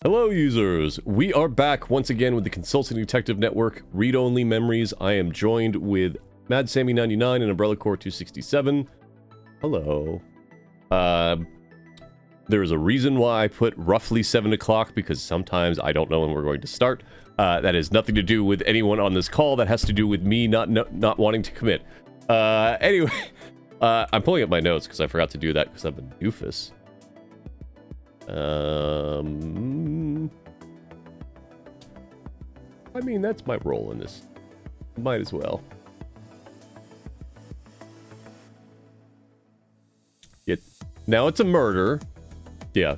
Hello users, we are back once again with the Consulting Detective Network Read-Only Memories. I am joined with Mad Sammy 99 and Umbrella Corps 267. Hello. There is a reason why I put roughly 7 o'clock, because sometimes I don't know when we're going to start. That has nothing to do with anyone on this call. That has to do with me not wanting to commit. Anyway, I'm pulling up my notes because I forgot to do that because I'm a doofus. I mean, that's my role in this. Might as well. Now it's a murder. Yeah.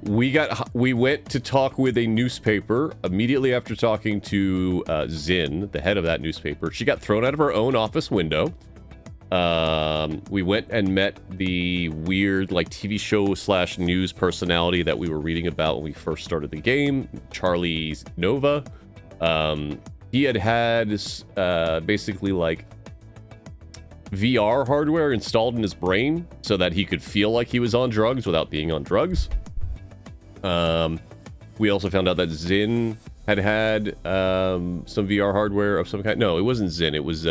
We went to talk with a newspaper immediately after talking to Zin, the head of that newspaper. She got thrown out of her own office window. We went and met the weird, like, TV show / news personality that we were reading about when we first started the game, Charlie Nova. He had basically, like, VR hardware installed in his brain so that he could feel like he was on drugs without being on drugs. We also found out that Zin had some VR hardware of some kind. No, it wasn't Zin. It was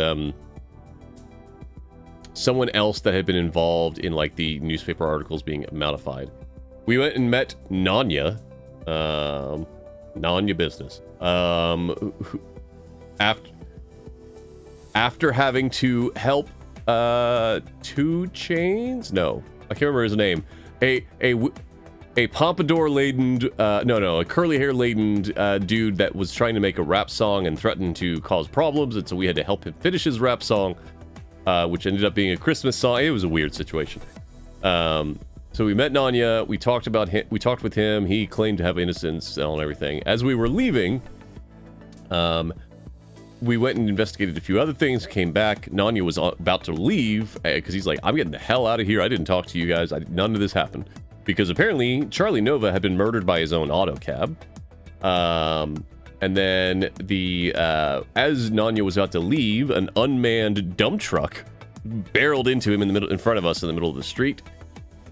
someone else that had been involved in, like, the newspaper articles being modified. We went and met Nanya. Nanya business. After having to help 2 Chainz? No, I can't remember his name. A pompadour-laden, a curly hair-laden dude that was trying to make a rap song and threatened to cause problems, and so we had to help him finish his rap song, which ended up being a Christmas song. It was a weird situation. So we met Nanya. We talked about him. We talked with him. He claimed to have innocence and everything. As we were leaving, we went and investigated a few other things, came back. Nanya was about to leave because he's like, I'm getting the hell out of here. I didn't talk to you guys. None of this happened. Because apparently Charlie Nova had been murdered by his own auto cab. And then as Nanya was about to leave, an unmanned dump truck barreled into him in front of us in the middle of the street.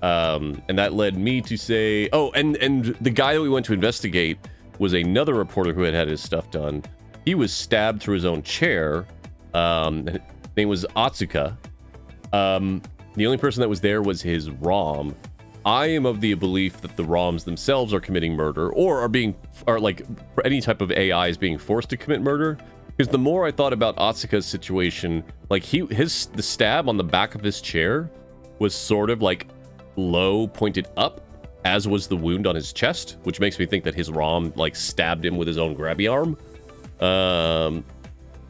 And that led me to say, oh, and the guy that we went to investigate was another reporter who had his stuff done. He was stabbed through his own chair. His name was Atsuka. The only person that was there was his ROM. I am of the belief that the ROMs themselves are committing murder, or are like any type of AI is being forced to commit murder. Because the more I thought about Atsuka's situation, like the stab on the back of his chair was sort of like low pointed up, as was the wound on his chest, which makes me think that his ROM like stabbed him with his own grabby arm. And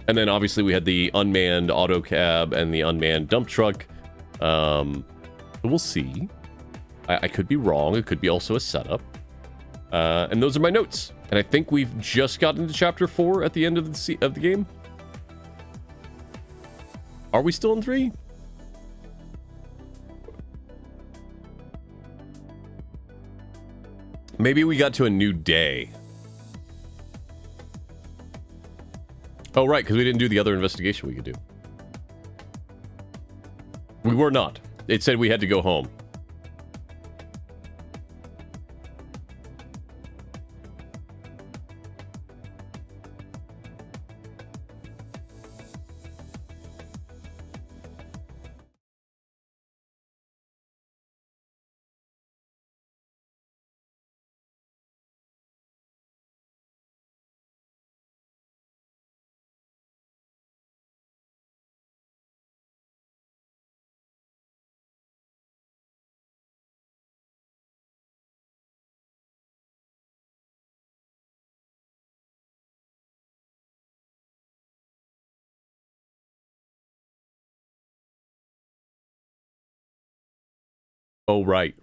then obviously we had the unmanned auto cab and the unmanned dump truck. We'll see. I could be wrong. It could be also a setup. And those are my notes. And I think we've just gotten to chapter 4 at the end of the game. Are we still in 3? Maybe we got to a new day. Oh, right, because we didn't do the other investigation we could do. We were not. It said we had to go home. Oh, right.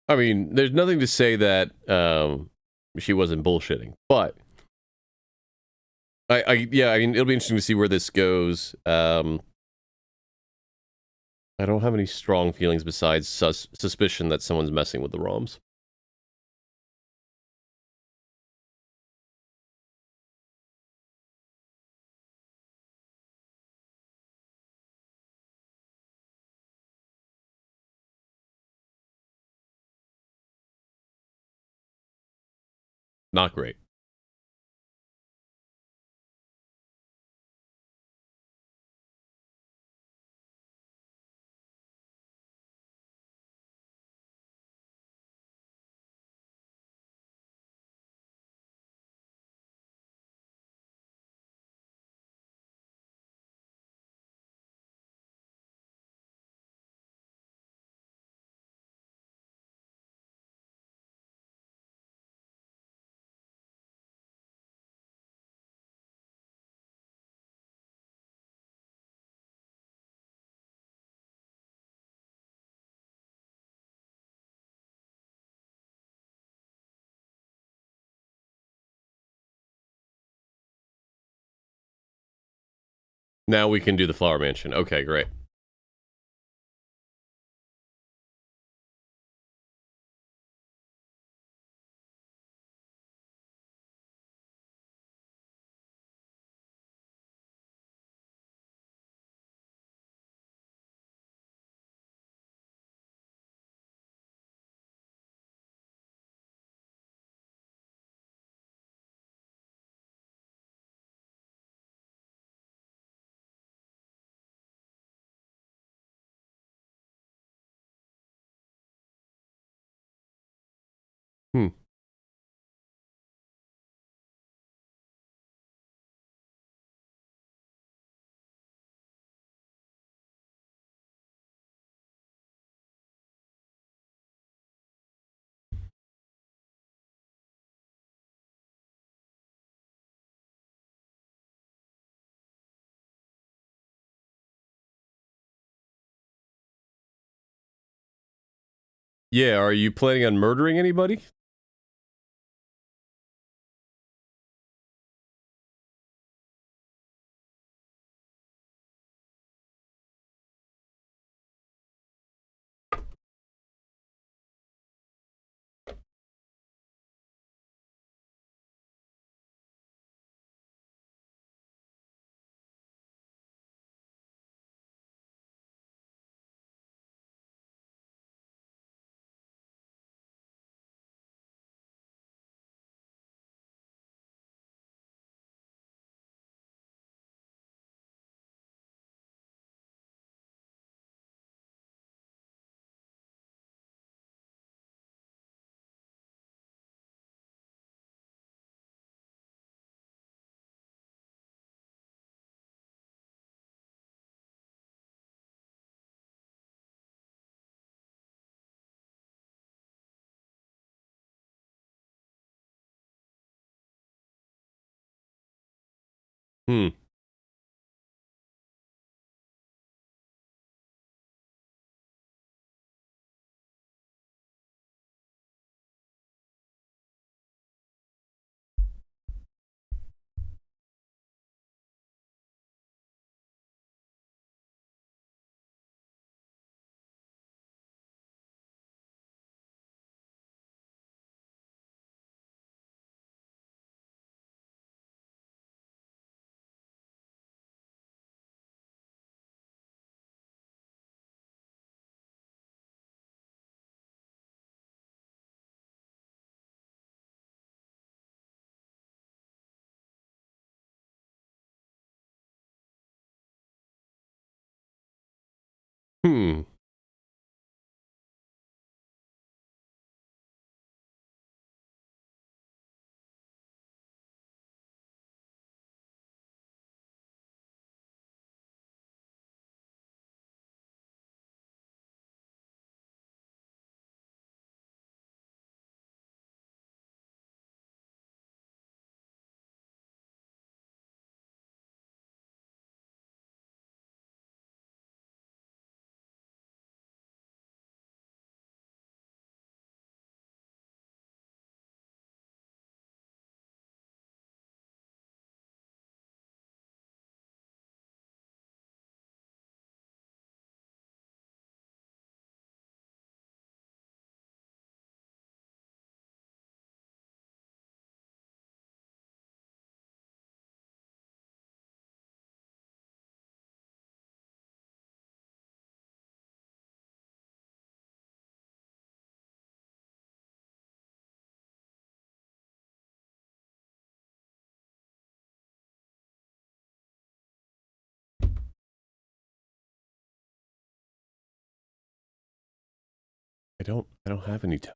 I mean, there's nothing to say that she wasn't bullshitting, but yeah, I mean, it'll be interesting to see where this goes. I don't have any strong feelings besides suspicion that someone's messing with the ROMs. Not great. Now we can do the Flower Mansion. Okay, great. Hmm. Yeah, are you planning on murdering anybody? Hmm. Hmm. I don't have any toes.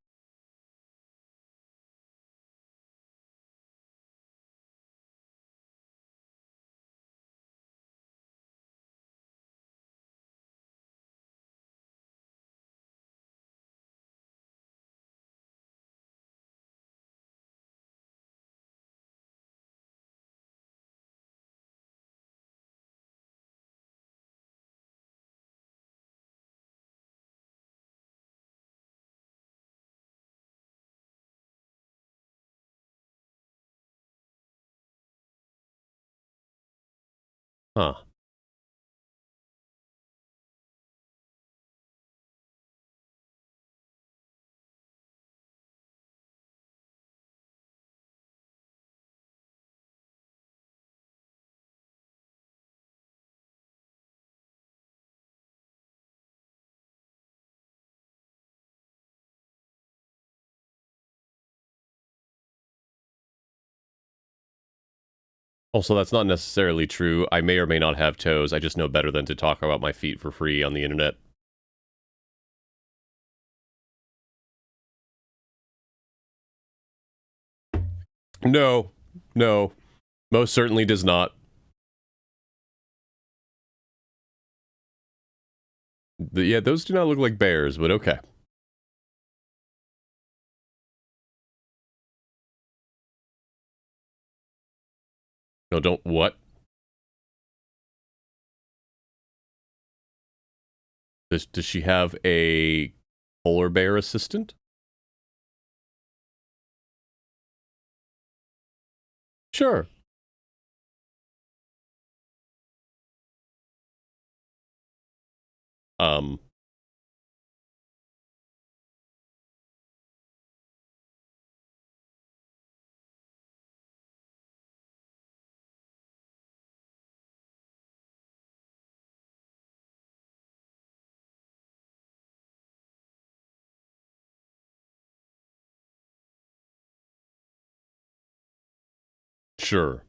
Huh. Also, that's not necessarily true. I may or may not have toes. I just know better than to talk about my feet for free on the internet. No. No. Most certainly does not. Yeah, those do not look like bears, but okay. No, don't what? Does she have a polar bear assistant? Sure. Um, sure.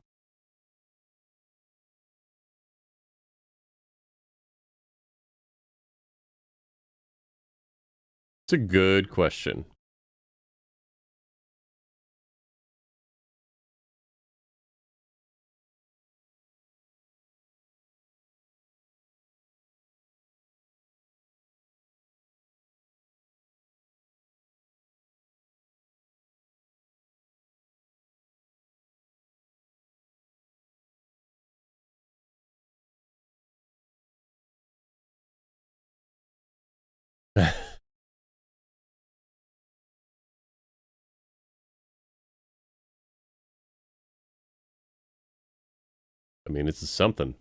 It's a good question. I mean, it's something.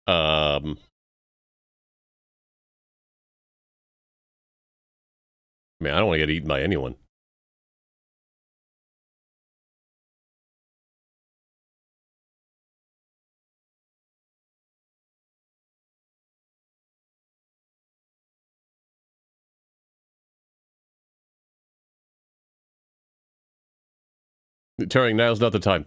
Um, I mean, I don't want to get eaten by anyone. Turing, now's not the time.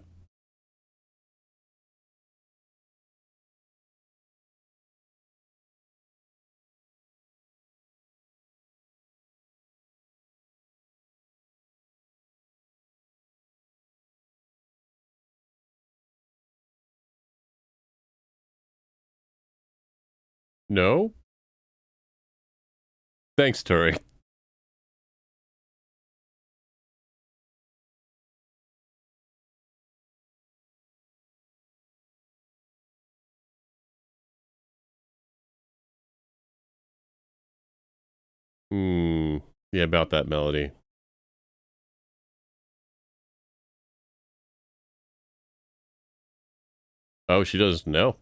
No? Thanks, Turing. Hmm. Yeah, about that melody. Oh, she doesn't know.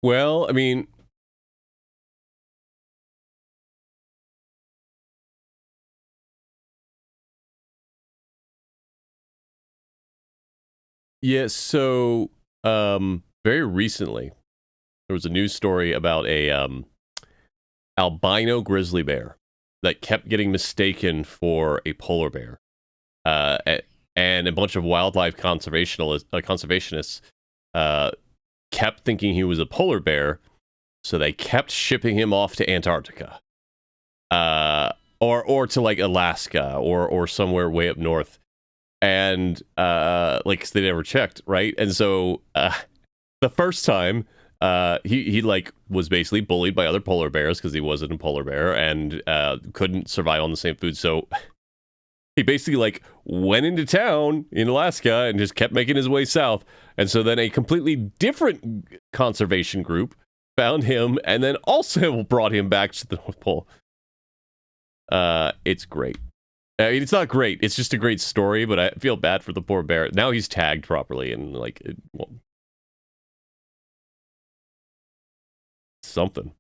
Well, I mean, yeah, so very recently there was a news story about a albino grizzly bear that kept getting mistaken for a polar bear. And a bunch of wildlife conservationists uh, kept thinking he was a polar bear, so they kept shipping him off to Antarctica, or to like Alaska or somewhere way up north, and like 'cause they never checked, right? And so the first time, he like was basically bullied by other polar bears because he wasn't a polar bear and couldn't survive on the same food, so he basically like went into town in Alaska and just kept making his way south. And so then a completely different conservation group found him and then also brought him back to the North Pole. It's great. I mean, it's not great. It's just a great story, but I feel bad for the poor bear. Now he's tagged properly and like well, something.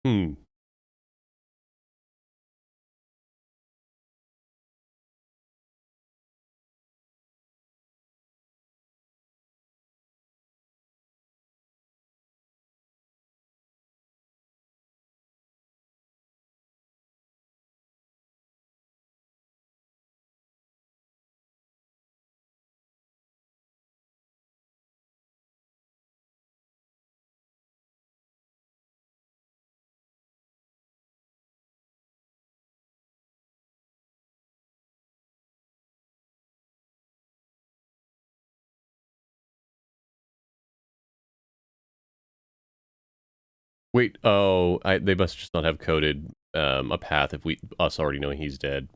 Hmm. Wait, they must just not have coded a path if us already knowing he's dead.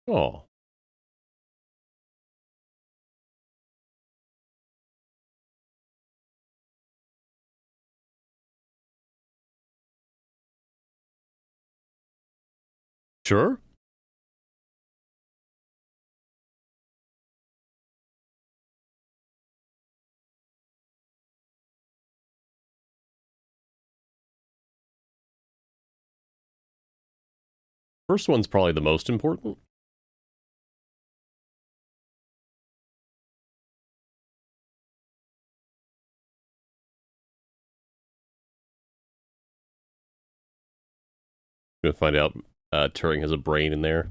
Oh. Sure. First one's probably the most important. Gonna find out Turing has a brain in there.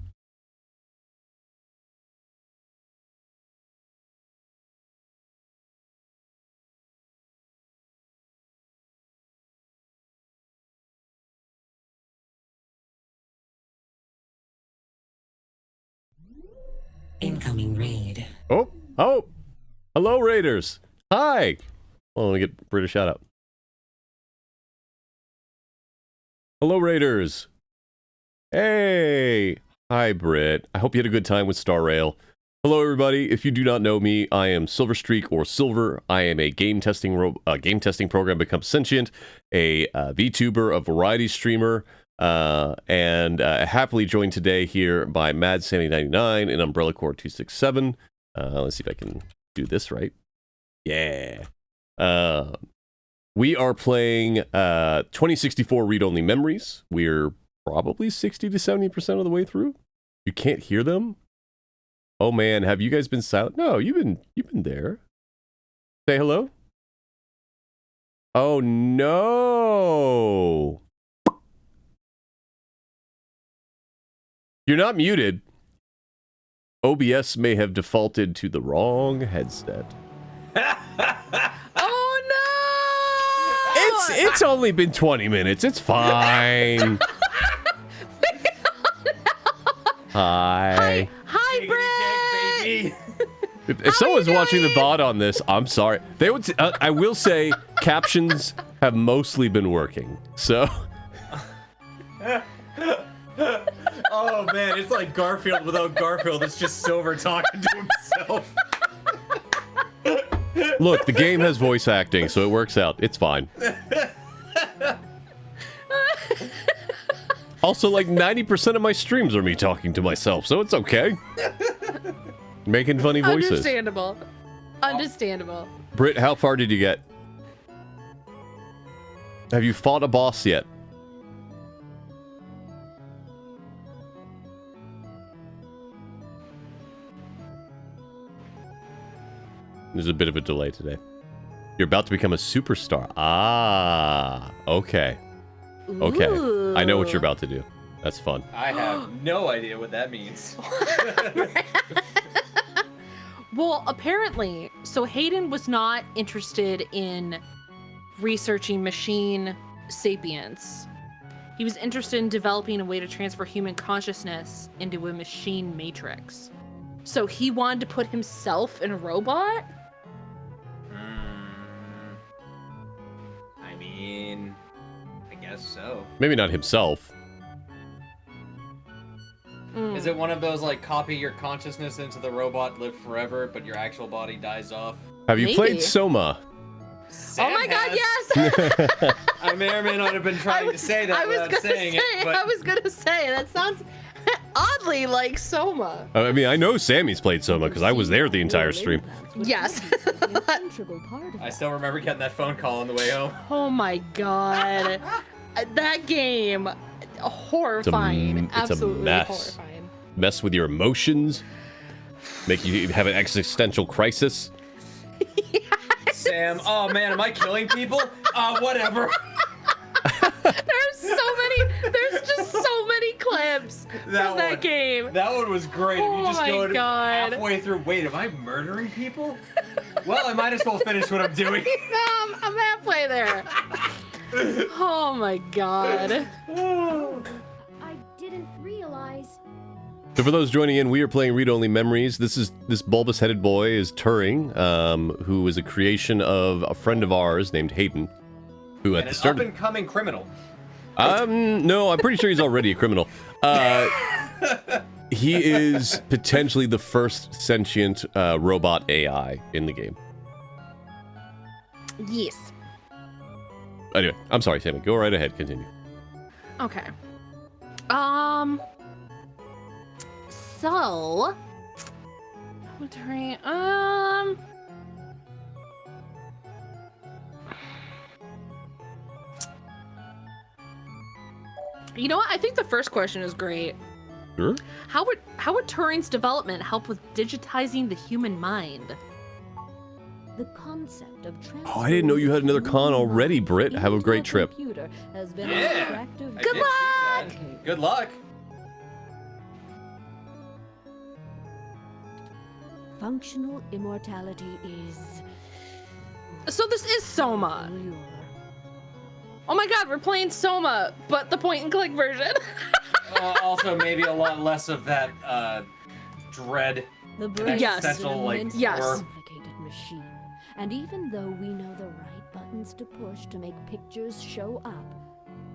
Incoming raid. Oh, hello, Raiders. Hi. Well, let me get British shout out. Hello, Raiders. Hey. Hi, Brit. I hope you had a good time with Star Rail. Hello, everybody. If you do not know me, I am Silverstreak or Silver. I am a game testing program Become Sentient, a VTuber, a variety streamer, and happily joined today here by Mad Sandy 99 and Umbrella Core 267. Let's see if I can do this right. Yeah. We are playing 2064 read-only memories. We're probably 60 to 70% of the way through. You can't hear them? Oh man, have you guys been silent? No, you've been there. Say hello. Oh no. You're not muted. OBS may have defaulted to the wrong headset. Oh no! It's only been 20 minutes. It's fine. Hi. Hi, Brett. If someone's watching the VOD on this, I'm sorry. They would. I will say captions have mostly been working. So. Oh man, it's like Garfield without Garfield. It's just Silver talking to himself. Look, the game has voice acting, so it works out. It's fine. Also, like 90% of my streams are me talking to myself, so it's okay. Making funny voices. Understandable. Understandable. Britt, how far did you get? Have you fought a boss yet? There's a bit of a delay today. You're about to become a superstar. Ah, okay. Okay. Ooh. I know what you're about to do. That's fun. I have no idea what that means. Well, apparently, so Hayden was not interested in researching machine sapience. He was interested in developing a way to transfer human consciousness into a machine matrix. So he wanted to put himself in a robot? I mean, I guess so. Maybe not himself. Is it one of those like copy your consciousness into the robot, live forever, but your actual body dies off? Have you Maybe. played Soma? Oh my god, has. yes! I may or may not have been trying to say that without saying it, but I was gonna say, that sounds oddly like Soma. I mean, I know Sammy's played Soma because I was there the entire stream. Yes. I still remember getting that phone call on the way home. Oh my god. That game, horrifying. It's a Absolutely mess. horrifying. mess with your emotions, make you have an existential crisis. Sam, oh man, am I killing people? Whatever. There's just so many clips from that game. That one was great. Oh You just my go God. halfway through. Wait, am I murdering people? Well, I might as well finish what I'm doing. I'm halfway there. Oh my God. I didn't realize. So for those joining in, we are playing Read Only Memories. This bulbous-headed boy is Turing, who is a creation of a friend of ours named Hayden, who at And the an start. up-and-coming criminal. No, I'm pretty sure he's already a criminal. He is potentially the first sentient robot AI in the game. Yes. Anyway, I'm sorry, Sammy. Go right ahead. Continue. Okay. So. You know what? I think the first question is great. Sure. How would Turing's development help with digitizing the human mind? The concept of Oh, I didn't know you had another con already, Britt. Have a great trip. Computer has been Yeah. an attractive I Good did see luck! that. Good luck. Functional immortality is So this is Soma. allure. Oh my God, we're playing Soma, but the point-and-click version. Also, maybe a lot less of that dread. The brain Yes. is an Essential, like, immensely Yes. complicated machine. And even though we know the right buttons to push to make pictures show up,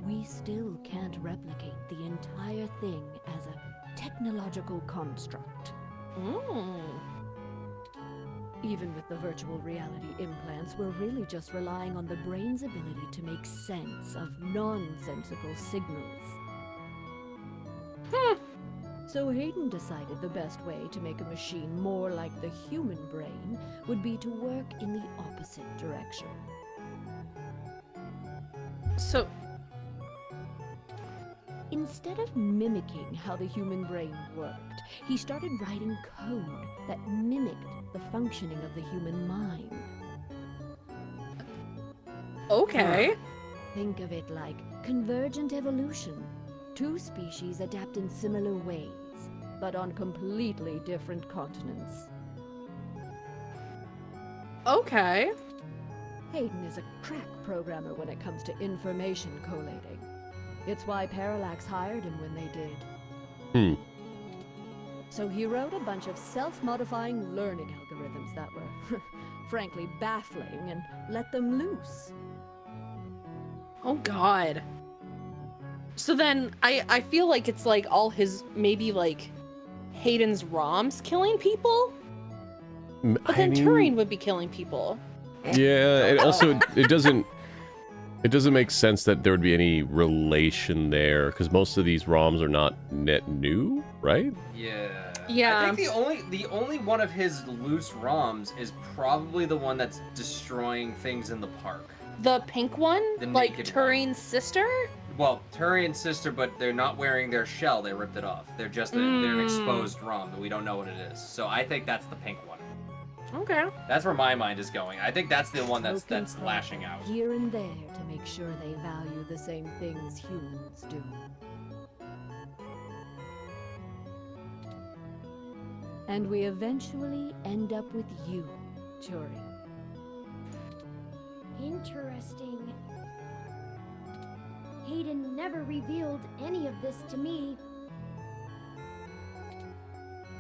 we still can't replicate the entire thing as a technological construct. Even with the virtual reality implants, we're really just relying on the brain's ability to make sense of nonsensical signals. So Hayden decided the best way to make a machine more like the human brain would be to work in the opposite direction. So, Instead of mimicking how the human brain worked, he started writing code that mimicked the functioning of the human mind. okay. Think of it like convergent evolution. Two species adapt in similar ways, but on completely different continents. Okay. Hayden is a crack programmer when it comes to information collating. It's why Parallax hired him when they did. So he wrote a bunch of self-modifying learning algorithms that were, frankly, baffling and let them loose. Oh God. So then I feel like it's like all his, maybe like Hayden's ROMs killing people? But then Turing would be killing people. Yeah, and also it doesn't make sense that there would be any relation there because most of these ROMs are not net new, right? Yeah. Yeah. I think the only one of his loose ROMs is probably the one that's destroying things in the park. The pink one? The Like naked Turing's sister? Well, Turian's sister, but they're not wearing their shell. They ripped it off. They're just they're an exposed ROM, but we don't know what it is. So I think that's the pink one. Okay. That's where my mind is going. I think that's the one that's Poking fun lashing out. here and there to make sure they value the same things humans do. And we eventually end up with you, Turing. Interesting. Hayden never revealed any of this to me.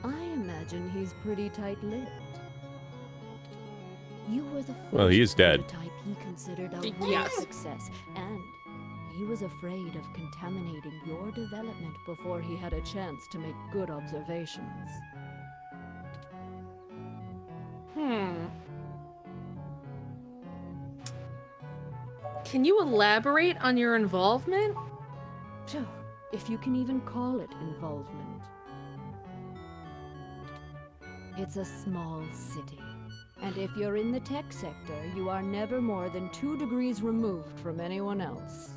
I imagine he's pretty tight-lipped. You were the Well, he first is dead. prototype he considered a real Yes. success, and he was afraid of contaminating your development before he had a chance to make good observations. Can you elaborate on your involvement? Sure, if you can even call it involvement. It's a small city, and if you're in the tech sector, you are never more than 2 degrees removed from anyone else.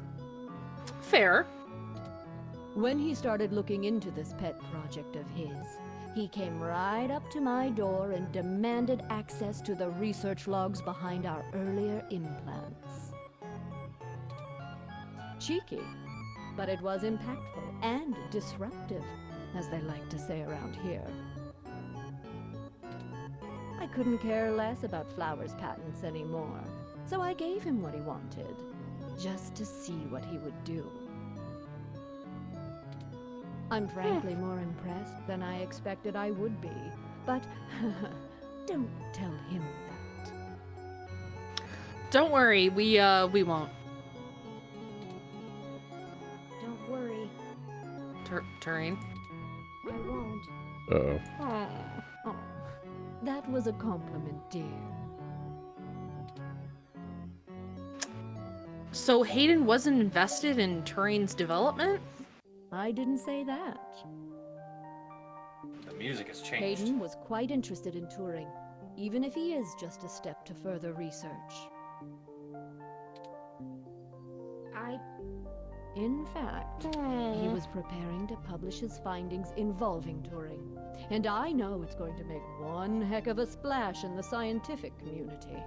Fair. When he started looking into this pet project of his, he came right up to my door and demanded access to the research logs behind our earlier implants. Cheeky, but it was impactful and disruptive, as they like to say around here. I couldn't care less about Flowers' patents anymore, so I gave him what he wanted, just to see what he would do. I'm frankly more impressed than I expected I would be, but don't tell him that. Don't worry, we won't. Don't worry, Turing. I won't. Uh-oh. Oh, that was a compliment, dear. So Hayden wasn't invested in Turing's development? I didn't say that. The music has changed. Hayden was quite interested in Turing, even if he is just a step to further research. In fact, he was preparing to publish his findings involving Turing. And I know it's going to make one heck of a splash in the scientific community.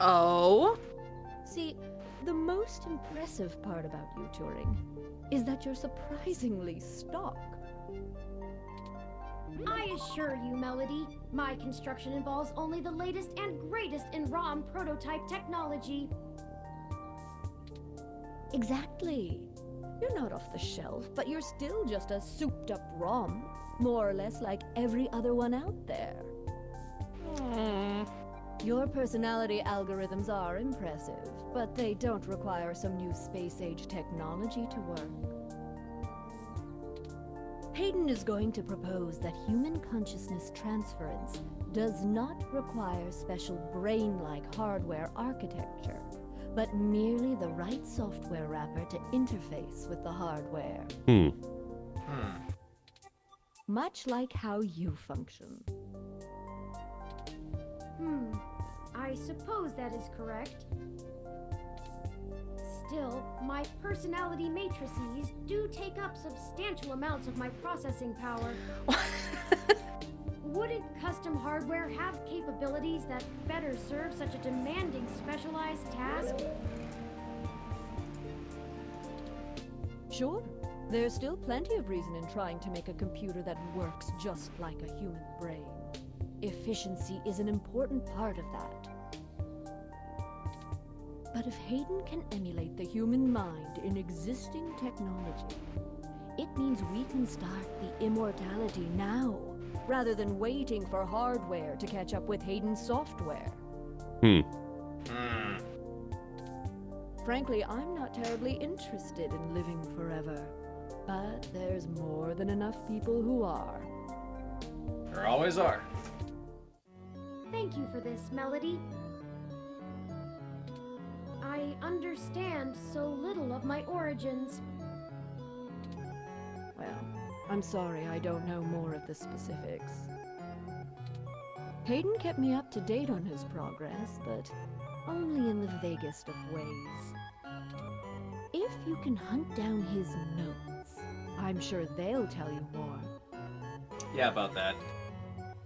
Oh? See, the most impressive part about you, Turing, is that you're surprisingly stock. I assure you, Melody, my construction involves only the latest and greatest in ROM prototype technology. Exactly. You're not off the shelf, but you're still just a souped-up ROM, more or less like every other one out there. Your personality algorithms are impressive, but they don't require some new space-age technology to work. Hayden is going to propose that human consciousness transference does not require special brain-like hardware architecture, but merely the right software wrapper to interface with the hardware. Much like how you function. I suppose that is correct. Still, my personality matrices do take up substantial amounts of my processing power. Wouldn't custom hardware have capabilities that better serve such a demanding specialized task? Sure, there's still plenty of reason in trying to make a computer that works just like a human brain. Efficiency is an important part of that. But if Hayden can emulate the human mind in existing technology, it means we can start the immortality now, rather than waiting for hardware to catch up with Hayden's software. Frankly, I'm not terribly interested in living forever, but there's more than enough people who are. There always are. Thank you for this, Melody. I understand so little of my origins. Well, I'm sorry I don't know more of the specifics. Hayden kept me up to date on his progress, but only in the vaguest of ways. If you can hunt down his notes, I'm sure they'll tell you more. Yeah, about that.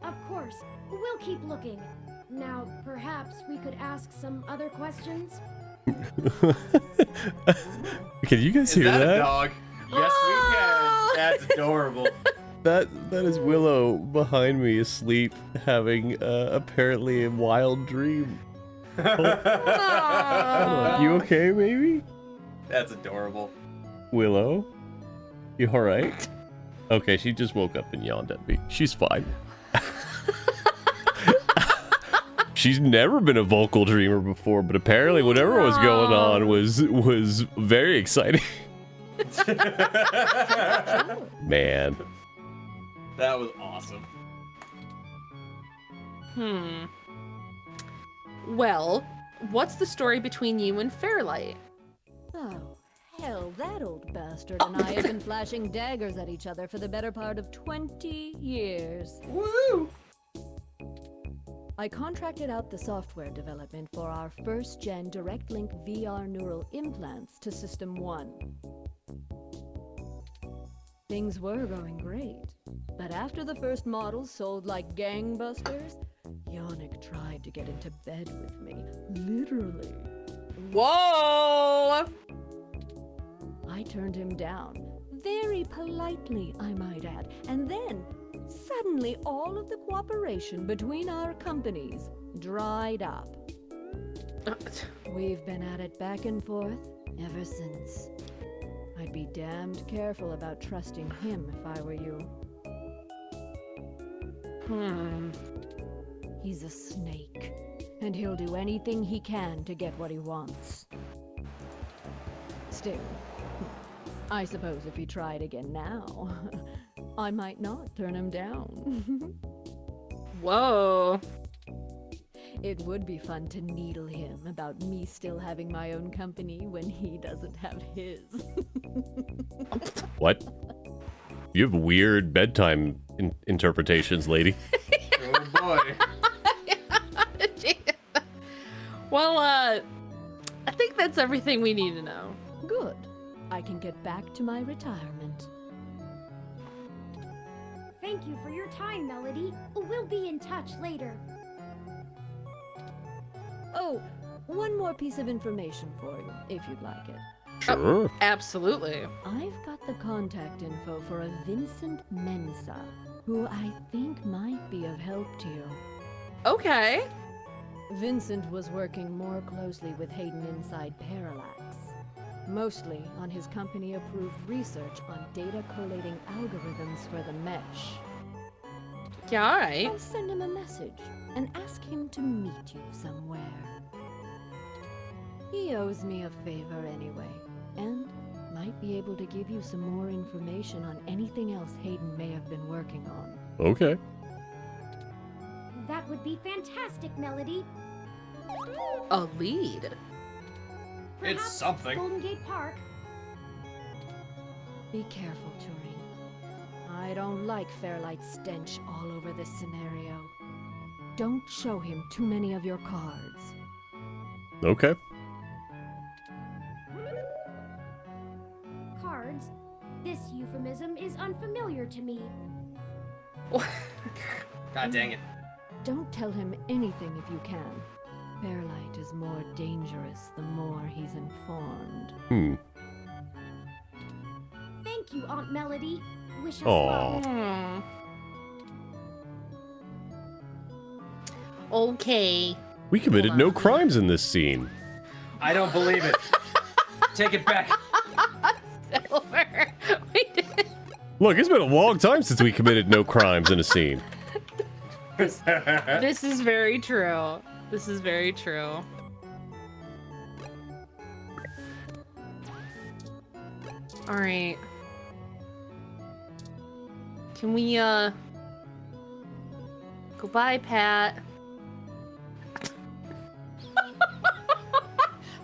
Of course, we'll keep looking. Now, perhaps we could ask some other questions? Can you guys Is hear that that? a dog? Yes, we can. That's adorable. That is Willow behind me asleep, having apparently a wild dream. You okay, baby? That's adorable. Willow, you all right? Okay, she just woke up and yawned at me. She's fine. She's never been a vocal dreamer before, but apparently whatever was going on was very exciting. Man. That was awesome. Well, what's the story between you and Fairlight? Oh, hell, that old bastard and I have been flashing daggers at each other for the better part of 20 years. Woo! I contracted out the software development for our first-gen direct-link VR neural implants to System 1. Things were going great. But after the first models sold like gangbusters, Yannick tried to get into bed with me. Literally. Whoa! I turned him down. Very politely, I might add. And then, suddenly, all of the cooperation between our companies dried up. We've been at it back and forth ever since. I'd be damned careful about trusting him if I were you. He's a snake, and he'll do anything he can to get what he wants. Still, I suppose if he tried again now, I might not turn him down. Whoa. It would be fun to needle him about me still having my own company when he doesn't have his. What? You have weird bedtime interpretations, lady. Oh boy. Well, I think that's everything we need to know. Good. I can get back to my retirement. Thank you for your time, Melody. We'll be in touch later. Oh, one more piece of information for you, if you'd like it. Sure. Absolutely. I've got the contact info for a Vincent Mensa, who I think might be of help to you. Okay. Vincent was working more closely with Hayden inside Parallax, mostly on his company-approved research on data collating algorithms for the mesh. Yeah, all right. I'll send him a message and ask him to meet you somewhere. He owes me a favor anyway, and might be able to give you some more information on anything else Hayden may have been working on. Okay. That would be fantastic, Melody. A lead. Perhaps It's something. Golden Gate Park. Be careful, Turing. I don't like Fairlight's stench all over this scenario. Don't show him too many of your cards. Okay. Cards? This euphemism is unfamiliar to me. God dang it. Don't tell him anything if you can. Fairlight is more dangerous the more he's informed. Thank you, Aunt Melody. Wish us Aw. luck. Okay. We committed no crimes in this scene. I don't believe it. Take it back. Silver. We did. Look, it's been a long time since we committed no crimes in a scene. This is very true. This is very true. All right. Can we, goodbye, Pat.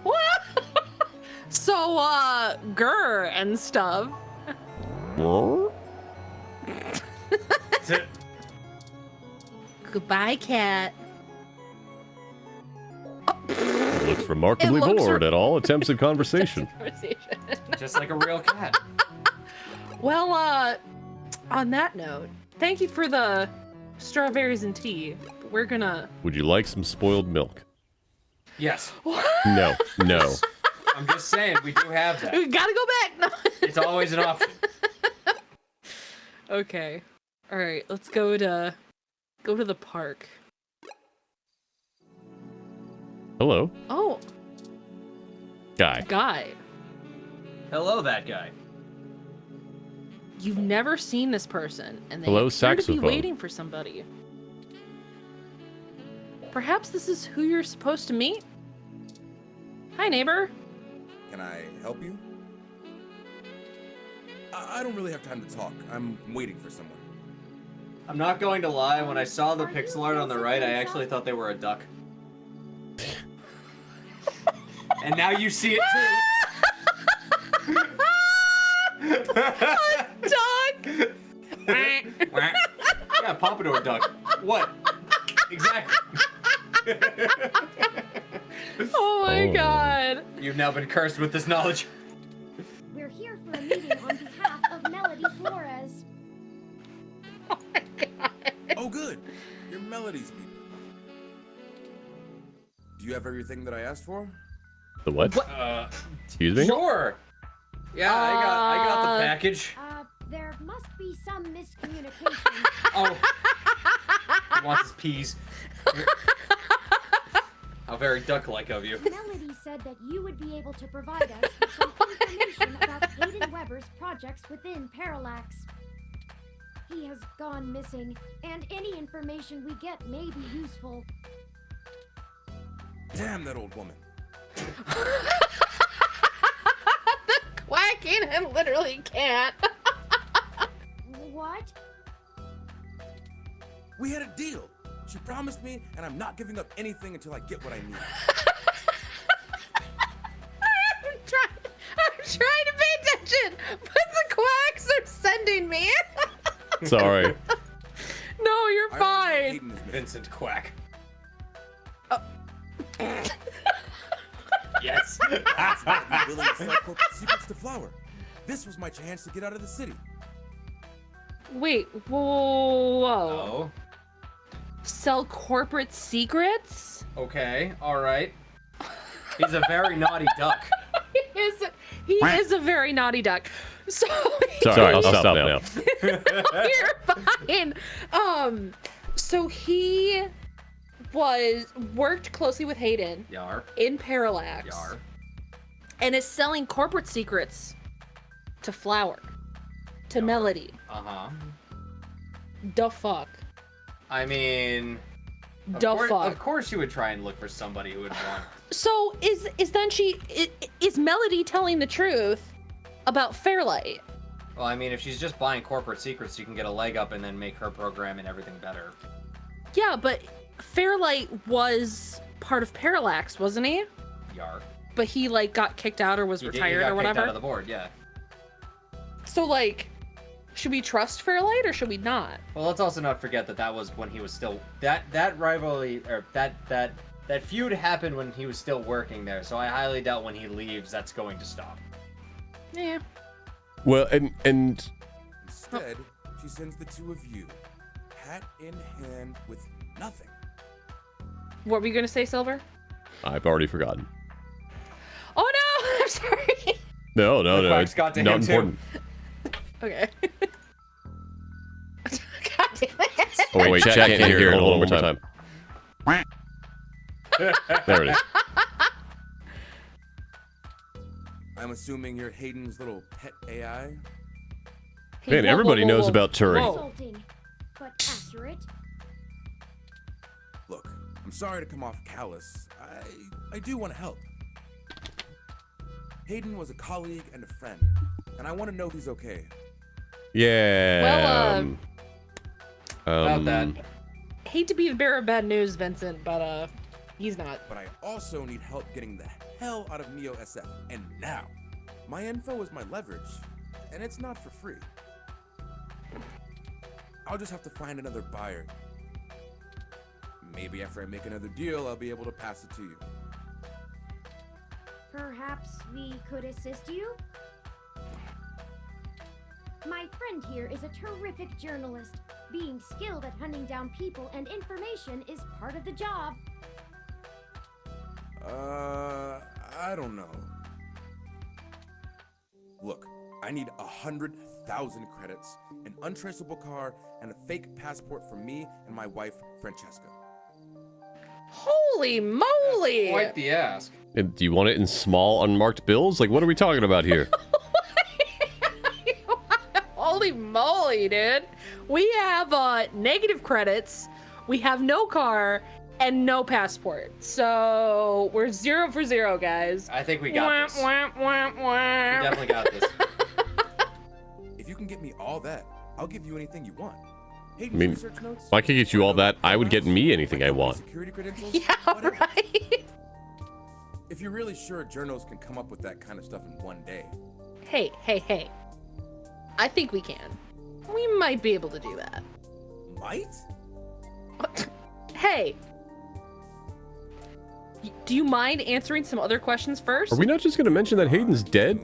What? So, Grr and stuff. Goodbye, cat. Looks remarkably It looks bored at all attempts at conversation. Just like a real cat. Well, on that note, thank you for the strawberries and tea. We're gonna... Would you like some spoiled milk? Yes. No, no. I'm just saying, we do have that. We gotta go back! No. It's always an option. Okay. Alright, let's go to the park. Hello, Oh, guy. guy. Hello, that guy. You've never seen this person, and they Hello, appear to saxophone. be waiting for somebody. Perhaps this is who you're supposed to meet? Hi, neighbor. Can I help you? I don't really have time to talk. I'm waiting for someone. I'm not going to lie, when I saw the pixel art on the right, I actually thought they were a duck. And now you see it too. Duck! Yeah, pompadour duck. What? Exactly. Oh my Oh. god. You've now been cursed with this knowledge. We're here for a meeting on behalf of Melody Flores. Oh, good. You're Melody's people. Do you have everything that I asked for? The what? Excuse me? Sure. Yeah, I got the package. There must be some miscommunication. Oh. He wants his peas. How very duck-like of you. Melody said that you would be able to provide us with some information about Hayden Weber's projects within Parallax. He has gone missing, and any information we get may be useful. Damn that old woman. Quacking and literally can't. What? We had a deal. She promised me, and I'm not giving up anything until I get what I need. I'm trying to pay attention, but the quacks are sending me. Sorry. No, you're I already know fine. Hayden is missing. Vincent Quack. Yes. That's why I'd be willing to sell corporate secrets to Flower. This was my chance to get out of the city. Wait, whoa. Oh. Sell corporate secrets? Okay. All right. He's a very naughty duck. He is a very naughty duck. So Sorry, I'll stop now. you're fine. So he worked closely with Hayden Yar. in Parallax Yar. and is selling corporate secrets to Flower, to Melody. Uh-huh. The fuck. I mean... The fuck. Of course you would try and look for somebody who would want... So is Melody telling the truth about Fairlight? Well, I mean, if she's just buying corporate secrets, you can get a leg up and then make her program and everything better. Yeah, but Fairlight was part of Parallax, wasn't he? Yar. But he like got kicked out or was He retired got or kicked whatever. out of the board, yeah. So like, should we trust Fairlight or should we not? Well, let's also not forget that was when he was still... That rivalry, or that feud happened when he was still working there, so I highly doubt when he leaves that's going to stop. Yeah. Well, and Instead, she sends the two of you, hat in hand, with nothing. What were you gonna say, Silver? I've already forgotten. Oh no! I'm sorry. No, The quacks it's got to not him, too. important. Okay. God damn it. Oh wait, chat can't hear it. Hold on one more time. There it is. I'm assuming you're Hayden's little pet AI? Hey, Man, whoa, everybody whoa, whoa, knows whoa. about Turing. Whoa. Insulting, but accurate. Look, I'm sorry to come off callous. I do want to help. Hayden was a colleague and a friend, and I want to know he's okay. Yeah. About that. Hate to be the bearer of bad news, Vincent, but he's not. But I also need help getting the hell out of Neo SF, and now. My info is my leverage, and it's not for free. I'll just have to find another buyer. Maybe after I make another deal, I'll be able to pass it to you. Perhaps we could assist you? My friend here is a terrific journalist. Being skilled at hunting down people and information is part of the job. I don't know. Look, I need 100,000 credits, an untraceable car, and a fake passport for me and my wife, Francesca. Holy moly! Quite the ask. And do you want it in small, unmarked bills? Like, what are we talking about here? Holy moly, dude. We have negative credits, we have no car, and no passport. So we're 0 for 0, guys. I think we got this. We Wah. definitely got this. If you can get me all that, I'll give you anything you want. Hayden's I mean, research notes, if I could get you all that, I would get me anything I want. security credentials, Yeah, whatever. right? If you're really sure journals can come up with that kind of stuff in one day. Hey. I think we can. We might be able to do that. Might? Hey. Do you mind answering some other questions first? Are we not just going to mention that Hayden's dead?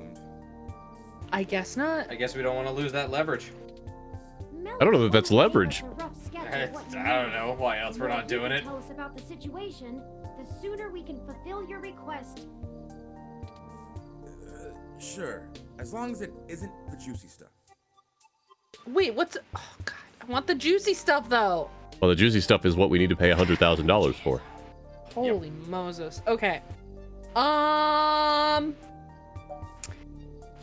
I guess not. I guess we don't want to lose that leverage. I don't know if that's leverage. I don't know why else we're not doing it. Tell us about the situation. The sooner we can fulfill your request. Sure, as long as it isn't the juicy stuff. Wait, what's? Oh God, I want the juicy stuff though. Well, the juicy stuff is what we need to pay $100,000 for. Holy Moses. Okay.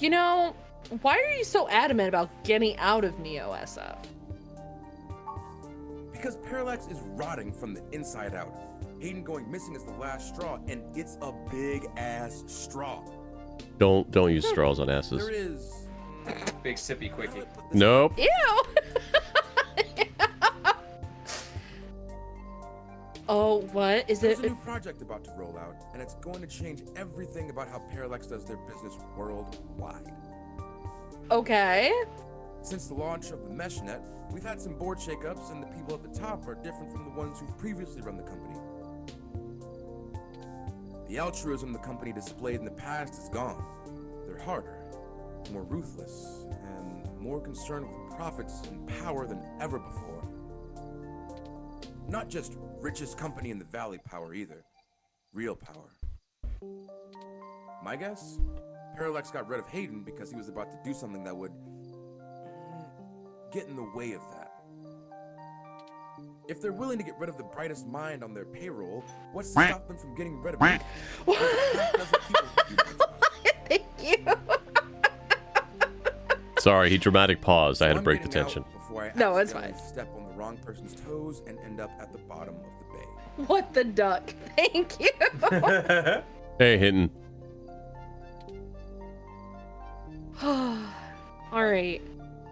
You know, why are you so adamant about getting out of Neo SF? Because Parallax is rotting from the inside out. Hayden going missing is the last straw, and it's a big-ass straw. Don't use straws on asses. There is... Big sippy quickie. Nope. Ew. Oh, what is There's it? a new project about to roll out, and it's going to change everything about how Parallax does their business worldwide. Okay. Since the launch of the MeshNet, we've had some board shakeups, and the people at the top are different from the ones who've previously run the company. The altruism the company displayed in the past is gone. They're harder, more ruthless, and more concerned with profits and power than ever before. Not just richest company in the Valley power either. Real power. My guess? Parallax got rid of Hayden because he was about to do something that would get in the way of that. If they're willing to get rid of the brightest mind on their payroll, what's to stop them from getting rid of me? Thank you. Sorry, he dramatic paused. I had to break the tension. No, it's fine. Step on the wrong person's toes and end up at the bottom of the bay. What the duck? Thank you. Hey, Hinton. All right.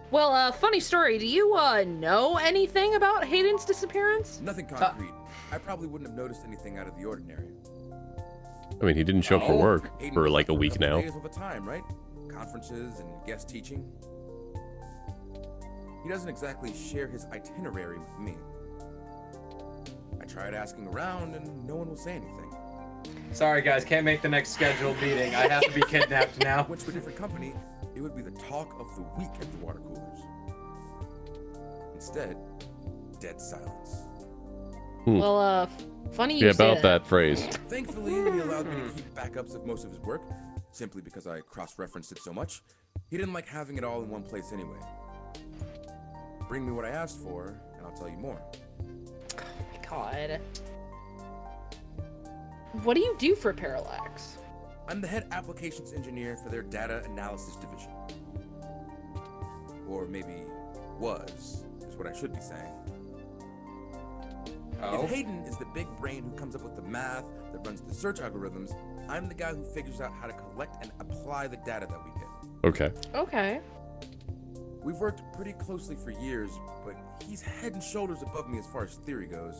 Well, funny story. Do you know anything about Hayden's disappearance? Nothing concrete. I probably wouldn't have noticed anything out of the ordinary. I mean, he didn't show up for work Hayden for was like a up week couple now. days all the time, right? Conferences and guest teaching. He doesn't exactly share his itinerary with me. I tried asking around and no one will say anything. Sorry guys, can't make the next scheduled meeting. I have to be kidnapped now. Went to a different company, it would be the talk of the week at the water coolers. Instead, dead silence. Well, funny you Yeah, say about that phrase. Thankfully, he allowed me to keep backups of most of his work, simply because I cross-referenced it so much. He didn't like having it all in one place anyway. Bring me what I asked for, and I'll tell you more. Oh my God. What do you do for Parallax? I'm the head applications engineer for their data analysis division. Or maybe was, is what I should be saying. Oh. If Hayden is the big brain who comes up with the math that runs the search algorithms, I'm the guy who figures out how to collect and apply the data that we get. Okay. Okay. We've worked pretty closely for years, but he's head and shoulders above me as far as theory goes.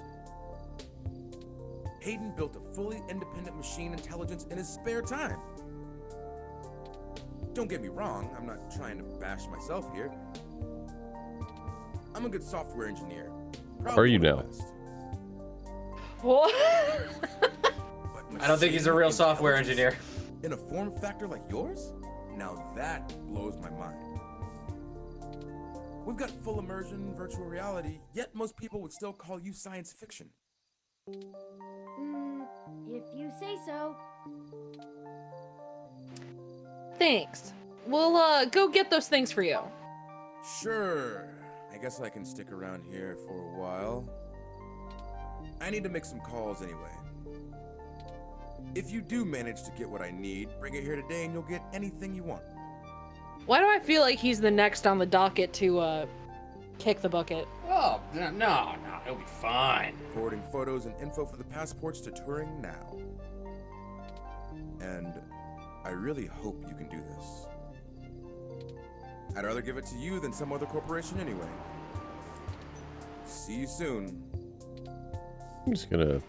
Hayden built a fully independent machine intelligence in his spare time. Don't get me wrong, I'm not trying to bash myself here. I'm a good software engineer. Are you one of now? the best. What? But I don't think he's a real machine software intelligence engineer. in a form factor like yours? Now that blows my mind. We've got full immersion, virtual reality, yet most people would still call you science fiction. If you say so. Thanks. We'll go get those things for you. Sure. I guess I can stick around here for a while. I need to make some calls anyway. If you do manage to get what I need, bring it here today and you'll get anything you want. Why do I feel like he's the next on the docket to kick the bucket? Oh, no, it'll be fine. Forwarding photos and info for the passports to Turing now. And I really hope you can do this. I'd rather give it to you than some other corporation anyway. See you soon. I'm just gonna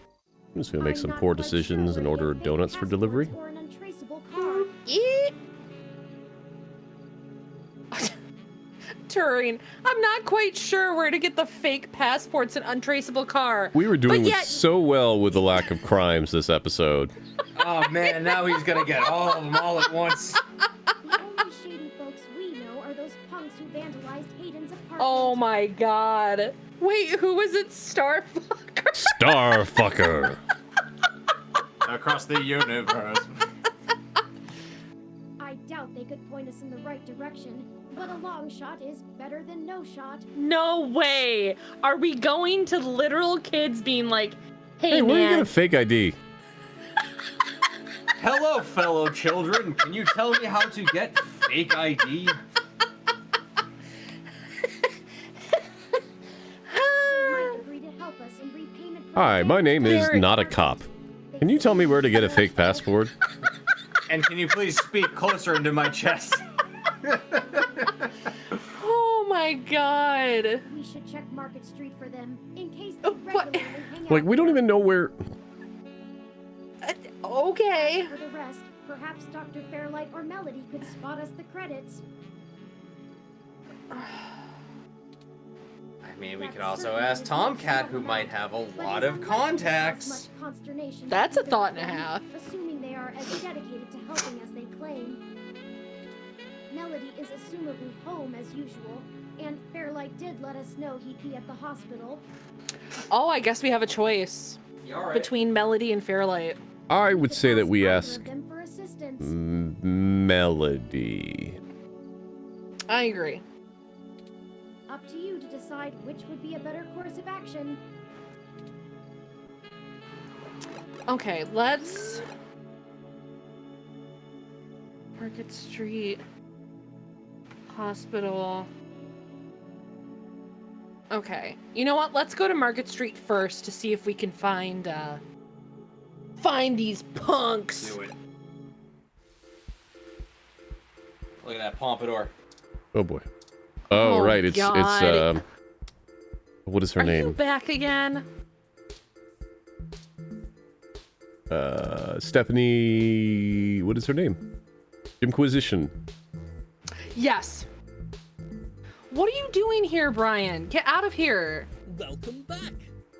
make some poor decisions and order donuts for delivery. Or an untraceable car. Eat. Turing, I'm not quite sure where to get the fake passports and untraceable car. We were doing But yet- so well with the lack of crimes this episode. Oh man, now he's gonna get all of them all at once. The only shady folks punks who vandalized Hayden's apartment. Oh my god. Wait, who was it? Starfucker? Starfucker. Across the universe. I doubt they could point us in the right direction, but a long shot is better than no shot. No way. Are we going to literal kids being like, Hey, where you man, get a fake ID? Hello, fellow children. Can you tell me how to get fake ID? They might agree to help us in repayment for Hi, my name is Very Not a Cop. Can you tell me where to get a fake passport? And can you please speak closer into my chest? oh my god. We should check Market Street for them, in case they What? regularly hang out Like, we don't there. even know where... Okay. For the rest, perhaps Dr. Fairlight or Melody could spot us the credits. I mean, we could also ask Tomcat, who might have a lot of contacts. That's a thought and a half. Assuming they are as dedicated to helping as they claim. Melody is assumably home as usual, and Fairlight did let us know he'd be at the hospital. Oh, I guess we have a choice You all right? between Melody and Fairlight. I would say that we Either ask of them for assistance. Melody. I agree. Up to you to decide which would be a better course of action. Okay, let's... Market Street. Hospital. Okay. You know what? Let's go to Market Street first to see if we can find these punks. Do it. Look at that pompadour. Oh boy. Oh, Oh, right. It's God. what is her Are you name? back again? Stephanie. What is her name? Inquisition. Yes. What are you doing here, Brian? Get out of here. Welcome back.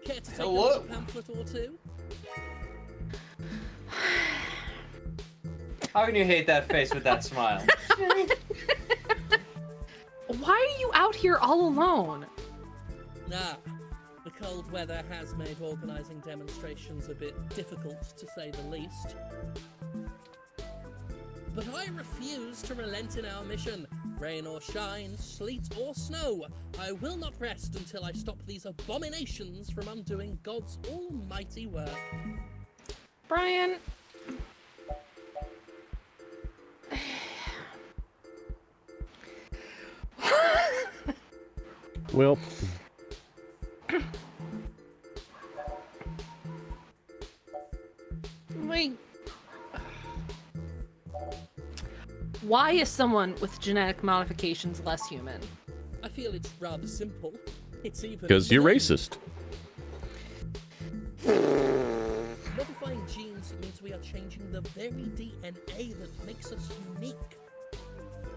Care to take Hello. a little pamphlet or two? How can you hate that face with that smile? Why are you out here all alone? Ah, the cold weather has made organising demonstrations a bit difficult, to say the least. But I refuse to relent in our mission. Rain or shine, sleet or snow, I will not rest until I stop these abominations from undoing God's almighty work. Brian. Well, Like, why is someone with genetic modifications less human? I feel it's rather simple. It's even because you're racist. Modifying genes means we are changing the very DNA that makes us unique.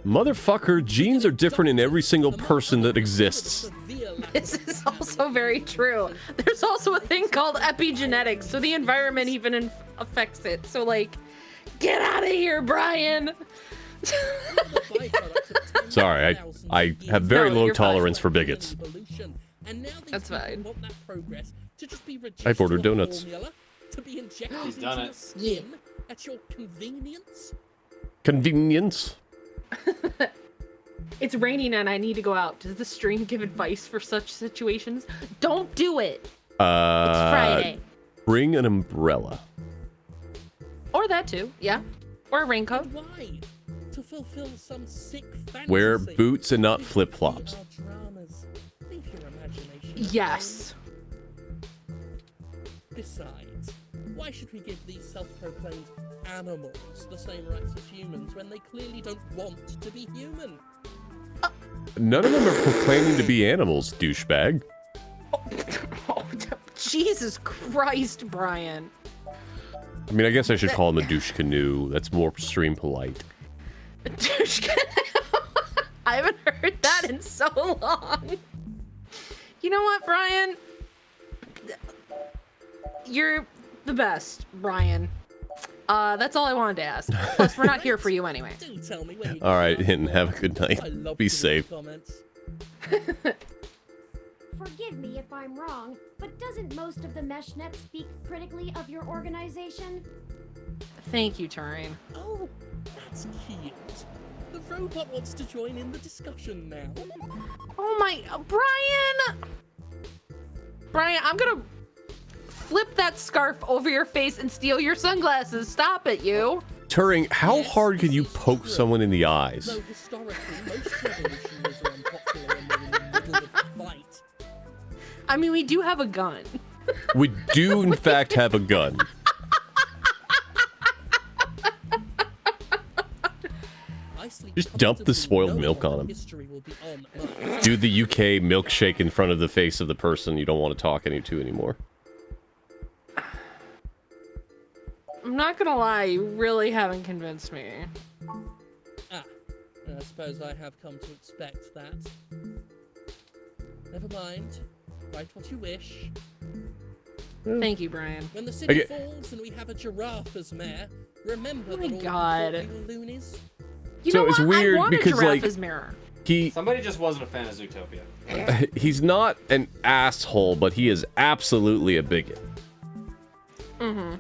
Motherfucker, genes are different in every single person that exists. This is also very true. There's also a thing called epigenetics, so the environment even affects it. So, like, get out of here, Brian. Sorry, I have very No, low you're fine. tolerance for bigots. That's fine. Want that progress to just be reduced I've ordered to a donuts. formula, to be injected He's into done your it. skin at your convenience. Convenience. It's raining and I need to go out. Does the stream give advice for such situations? Don't do it. It's Friday. Bring an umbrella. Or that too, yeah. Or a raincoat. Why? To fulfill some sick fantasy. Wear boots and not These flip-flops. are dramas. Leave your imagination. Yes. Besides, why should we give these self-proclaimed animals the same rights as humans when they clearly don't want to be human? None of them are proclaiming to be animals, douchebag. Oh, Jesus Christ, Brian. I mean, I guess I should call him a douche canoe. That's more stream polite. I haven't heard that in so long. You know what, Brian? You're the best, Brian. That's all I wanted to ask. Plus, we're not here for you anyway. Do tell me when you All right, get and have a good night. I love Be to read safe. comments. Forgive me if I'm wrong, but doesn't most of the MeshNet speak critically of your organization? Thank you, Turing. Oh, that's cute. The robot wants to join in the discussion now. Oh my, Brian, I'm gonna flip that scarf over your face and steal your sunglasses. Stop it, you. Turing, how Yes, hard can you this is poke true. someone in the eyes? Though historically, most revolutionaries are unpopular when they're in the middle of the fight. I mean, we do have a gun. We do, in fact, have a gun. I sleep Just dump the comfortably spoiled knowing milk on that him. history will be on Mars. Do the UK milkshake in front of the face of the person you don't want to talk to anymore. I'm not gonna lie, you really haven't convinced me. Ah, I suppose I have come to expect that. Never mind. Write what you wish. Thank you, Brian. When the city Okay. falls and we have a giraffe as mayor, remember Oh that my all God. the thought we were loonies. You So know it's what? weird I want because, a giraffe like- as mirror. Somebody just wasn't a fan of Zootopia. He's not an asshole, but he is absolutely a bigot. Mm-hmm.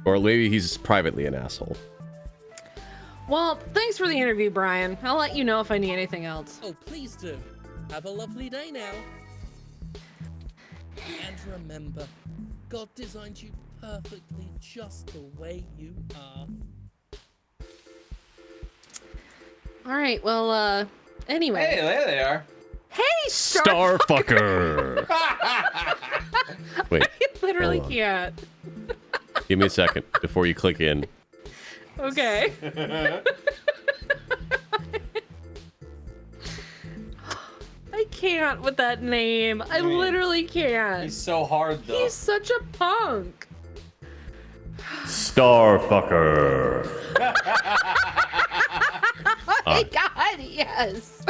Or maybe he's privately an asshole. Well, thanks for the interview, Brian. I'll let you know if I need anything else. Oh, please do. Have a lovely day now. And remember, God designed you perfectly just the way you are. All right, well, anyway. Hey, there they are. Hey, Star. Starfucker! Wait, I literally hold on. can't. give me a second before you click in. Okay. I can't with that name. I mean, literally can't. He's so hard though. He's such a punk. Starfucker! Oh my god, yes.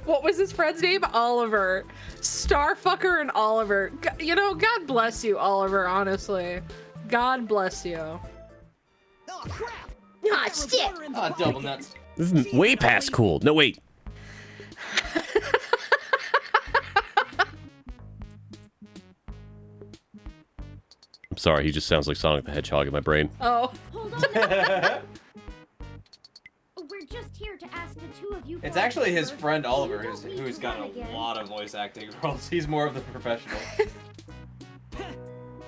What was his friend's name? Oliver. Starfucker and Oliver. You know, God bless you, Oliver, honestly. God bless you. Oh crap! Ah, shit. Ah, double nuts. This is way past cool. No, wait. I'm sorry, he just sounds like Sonic the Hedgehog in my brain. Oh. Hold on. We're just here to ask the two of you. It's for a actually his favor. friend You Oliver don't need who's to got run a again. lot of voice acting roles. He's more of the professional.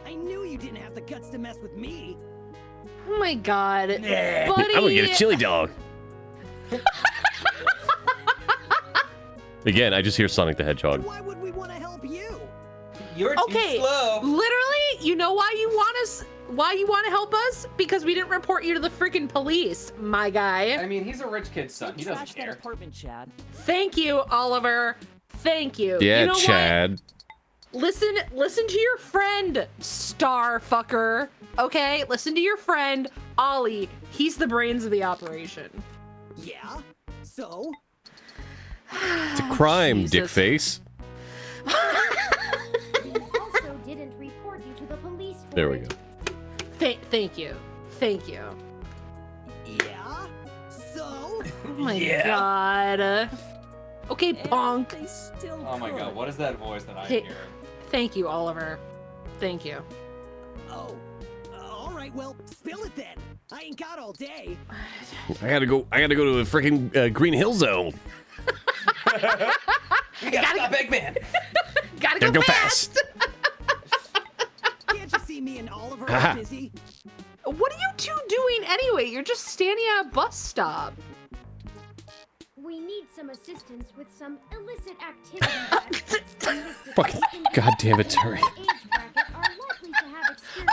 I knew you didn't have the guts to mess with me. Oh my god. Buddy. I'm gonna get a chili dog. Again, I just hear Sonic the Hedgehog. Why would we want to help you? You're Okay, too slow. literally, you know why you want us? Why you want to help us? Because we didn't report you to the freaking police, my guy. I mean, he's a rich kid's son. He doesn't Trash that care. apartment, Chad. Thank you, Oliver. Thank you. Yeah, you know Chad. What? Listen to your friend, Starfucker. Okay, listen to your friend, Ollie. He's the brains of the operation. Yeah. So It's a crime, Jesus. dickface. We also didn't report you to the police. For There we it. go. Thank you. Thank you. yeah. So Oh my god. Okay, punk. they still. Oh my could. god, what is that voice that I Hey. hear? Thank you, Oliver. Thank you. Oh. All right. Well, spill it then. I ain't got all day. I gotta go to a freaking Green Hill Zone. We gotta stop Eggman! Gotta Gotta go fast. Can't you see me and Oliver Haha. are busy? What are you two doing anyway? You're just standing at a bus stop. We need some assistance with some illicit activity. Fucking goddamn it, Terry. Age bracket are likely to have experience.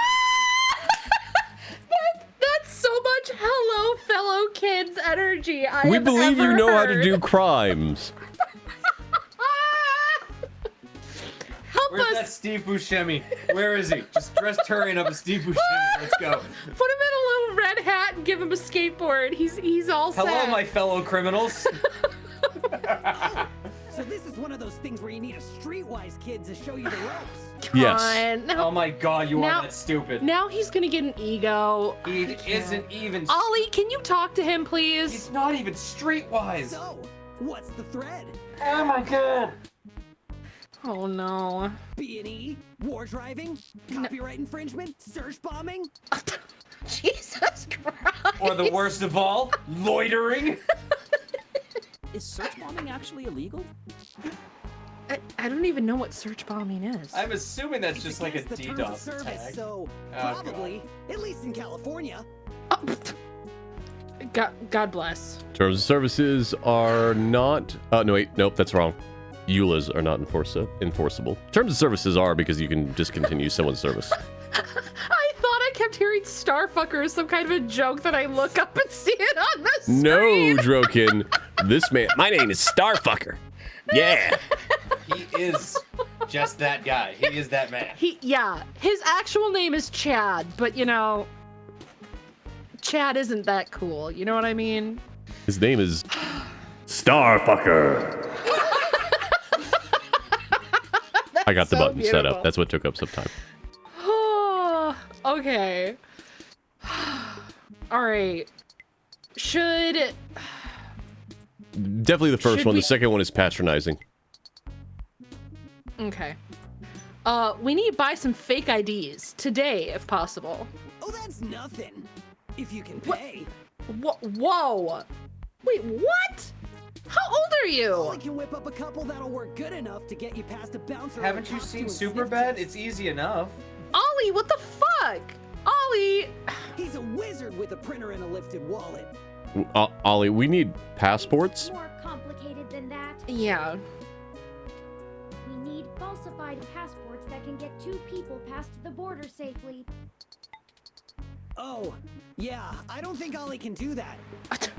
That's so much hello, fellow kids energy. I We have believe you ever know how to heard. do crimes. Help Where's that us. Steve Buscemi? Where is he? Just dress Turian up as Steve Buscemi. Let's go. Put him in a little red hat and give him a skateboard. He's all set. Hello, my fellow criminals. So this is one of those things where you need a streetwise kid to show you the ropes. Yes. On. Now, Oh my god, you Now- are that stupid. now he's gonna get an ego. He isn't even. Ollie, can you talk to him, please? He's not even streetwise. So, what's the thread? Oh my god. Oh no. B&E? War driving? Copyright infringement? Search bombing? Jesus Christ. Or the worst of all, loitering. Is search bombing actually illegal? I don't even know what search bombing is. I'm assuming that's It's just like a against the terms of DDoS service, attack. so Oh, probably, at least in California. God bless. Terms of services are not. No, wait, nope, that's wrong. EULAs are not enforceable. Terms of services are because you can discontinue someone's service. I thought I kept hearing Starfucker as some kind of a joke that I look up and see it on the screen. No, Drokin. This man. My name is Starfucker. Yeah. He is just that guy. He is that man. Yeah, his actual name is Chad, but you know, Chad isn't that cool. You know what I mean? His name is Starfucker. I got the so button set beautiful. up. That's what took up some time. Okay. All right. Should Definitely the first Should one. we- The second one is patronizing. okay. We need to buy some fake IDs today, if possible. Oh, that's nothing. If you can pay. Whoa! Wait, what? How old are I you? can whip up a couple that'll work good enough to get you past a bouncer. Haven't you seen Superbad? It's easy enough. Ollie, what the fuck? Ollie! He's a wizard with a printer and a lifted wallet. Ollie, we need passports. More complicated than that. Yeah. We need falsified passports that can get 2 people past the border safely. Oh, yeah, I don't think Ollie can do that.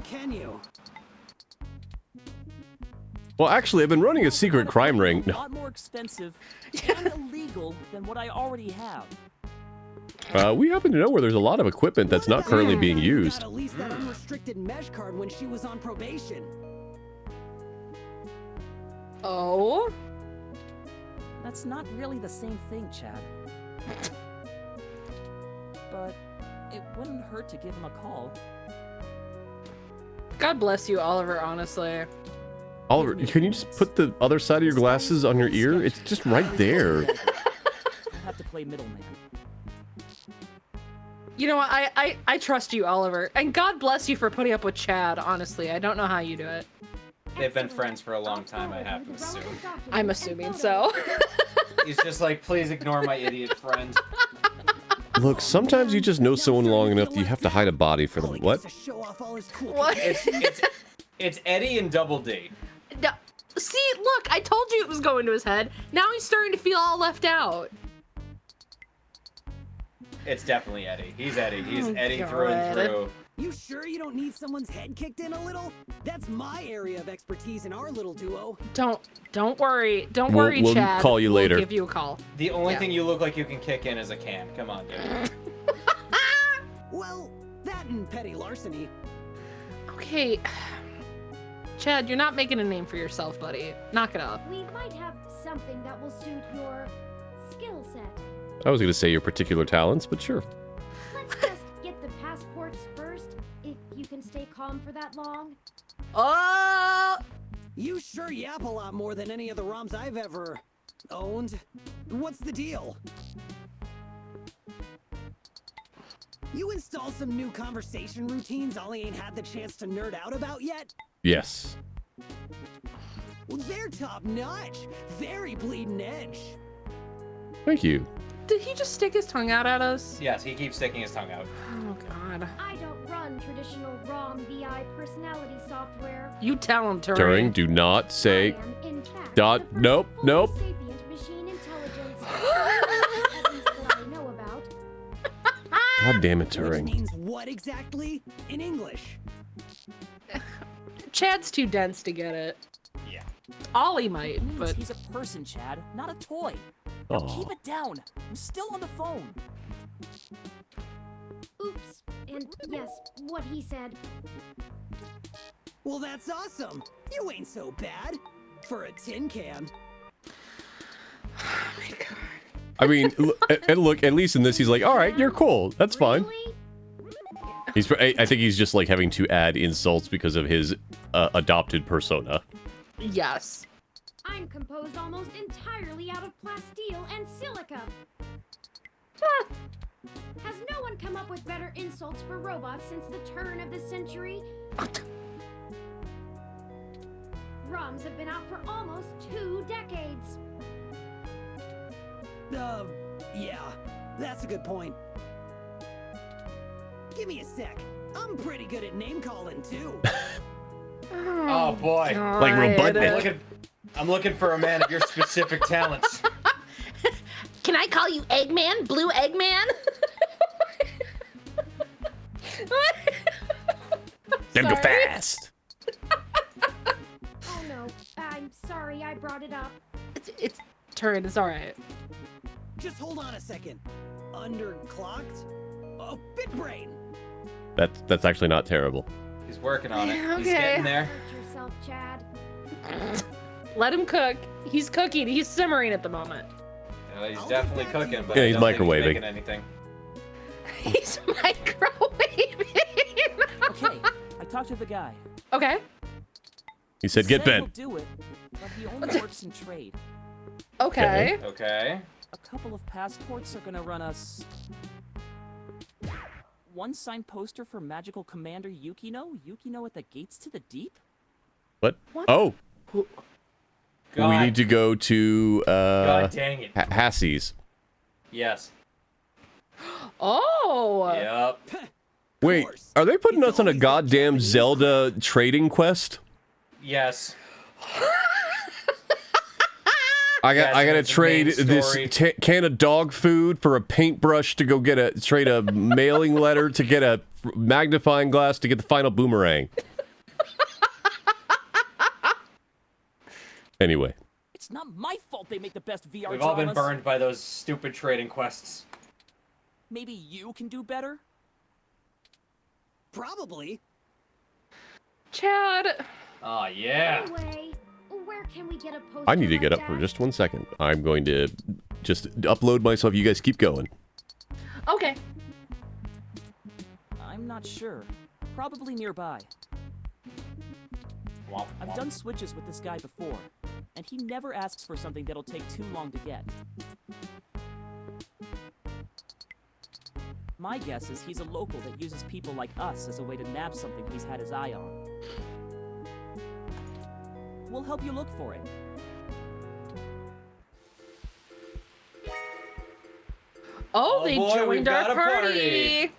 Can you? Well, actually, I've been running a secret crime ring. A No. lot more expensive and illegal than what I already have. We happen to know where there's a lot of equipment that's What not about currently the being guy who used. got at least that unrestricted mesh card when she was on probation. Oh? That's not really the same thing, Chad. But it wouldn't hurt to give him a call. God bless you, Oliver, honestly. Oliver, can you just put the other side of your glasses on your ear? It's just right there. I'll have to play middleman. You know what? I trust you, Oliver. And God bless you for putting up with Chad, honestly. I don't know how you do it. They've been Excellent. friends for a long I'll time, I forward have you to the assume. relevant documents I'm and assuming photos. so. He's just like, please ignore my idiot friend. Look, sometimes you just know someone long enough that you have to hide a body for them. Ollie What? gets to show off all his cool What? It's Eddie and Double D. No, see, look, I told you it was going to his head. Now he's starting to feel all left out. It's definitely Eddie. He's Eddie. He's Oh, Eddie through and God. through. You sure you don't need someone's head kicked in a little? That's my area of expertise in our little duo. Don't worry. Don't We'll- worry, we'll Chad. call you later. We'll give you a call. The only Yeah. thing you look like you can kick in is a can. Come on, dude. Well, that and petty larceny. Okay. Chad, you're not making a name for yourself, buddy. Knock it off. We might have something that will suit your skill set. I was going to say your particular talents, but sure. Let's just get the passports first, if you can stay calm for that long. Oh! You sure yap a lot more than any of the ROMs I've ever owned. What's the deal? You install some new conversation routines Ollie ain't had the chance to nerd out about yet? Yes. Well, they're top notch. Very bleeding edge. Thank you. Did he just stick his tongue out at us? Yes, he keeps sticking his tongue out. Oh, God. I don't run traditional ROM VI personality software. You tell him, Turing. Turing, do not say. I am, in fact, Dot- the first nope, fully nope. sapient machine intelligence. At least that I know about. God damn it, Which Turing. means what exactly? In English. Chad's too dense to get it. Yeah. Ollie might, It means but he's a person, Chad, not a toy. Now Oh. keep it down. I'm still on the phone. Oops. And yes, what he said. Well, that's awesome. You ain't so bad. For a tin can. Oh my god. I mean, and look, at least in this, he's like, all right, you're cool. That's fine. I think he's just like having to add insults because of his adopted persona. Yes. I'm composed almost entirely out of plasteel and silica. Has no one come up with better insults for robots since the turn of the century? ROMs have been out for almost 2 decades. Yeah, that's a good point. Give me a sec. I'm pretty good at name calling too. Oh boy. God. Like Robotnik. I'm looking for a man of your specific talents. Can I call you Eggman? Blue Eggman? Them go fast. Oh no, I'm sorry I brought it up. It's turn. It's all right. Just hold on a second. Underclocked? Oh, big brain. That's actually not terrible. He's working on it. He's Okay. getting there. Hurt yourself, Chad. Let him cook. He's cooking. He's simmering at the moment. He's definitely cooking, but Yeah, I he's don't think microwaving. making anything. He's microwaving. Okay, I talked to the guy. Okay. He said, "Get Said he'll Ben." do it, but he only works in trade. Okay. Okay. A couple of passports are gonna run us one signed poster for Magical Commander Yukino. Yukino at the Gates to the Deep. What? What? Oh, God. we need to go to God dang it. Hassie's. Yes. Oh. Yep. Wait, are they putting us on a goddamn Zelda trading quest? Yes. I Yes, gotta it's the trade main this story. can of dog food for a paintbrush to go trade a mailing letter to get a magnifying glass to get the final boomerang. Anyway. It's not my fault they make the best VR We've all been dramas. burned by those stupid trading quests. Maybe you can do better? Probably. Chad. Oh, yeah. Anyway, where can we get a poster I need to like get up that? for just 1 second. I'm going to just upload myself. You guys keep going. Okay. I'm not sure. Probably nearby. Womp, I've womp. done switches with this guy before, and he never asks for something that'll take too long to get. My guess is he's a local that uses people like us as a way to nab something he's had his eye on. We'll help you look for it. Oh, Oh they boy, we've joined got our a party.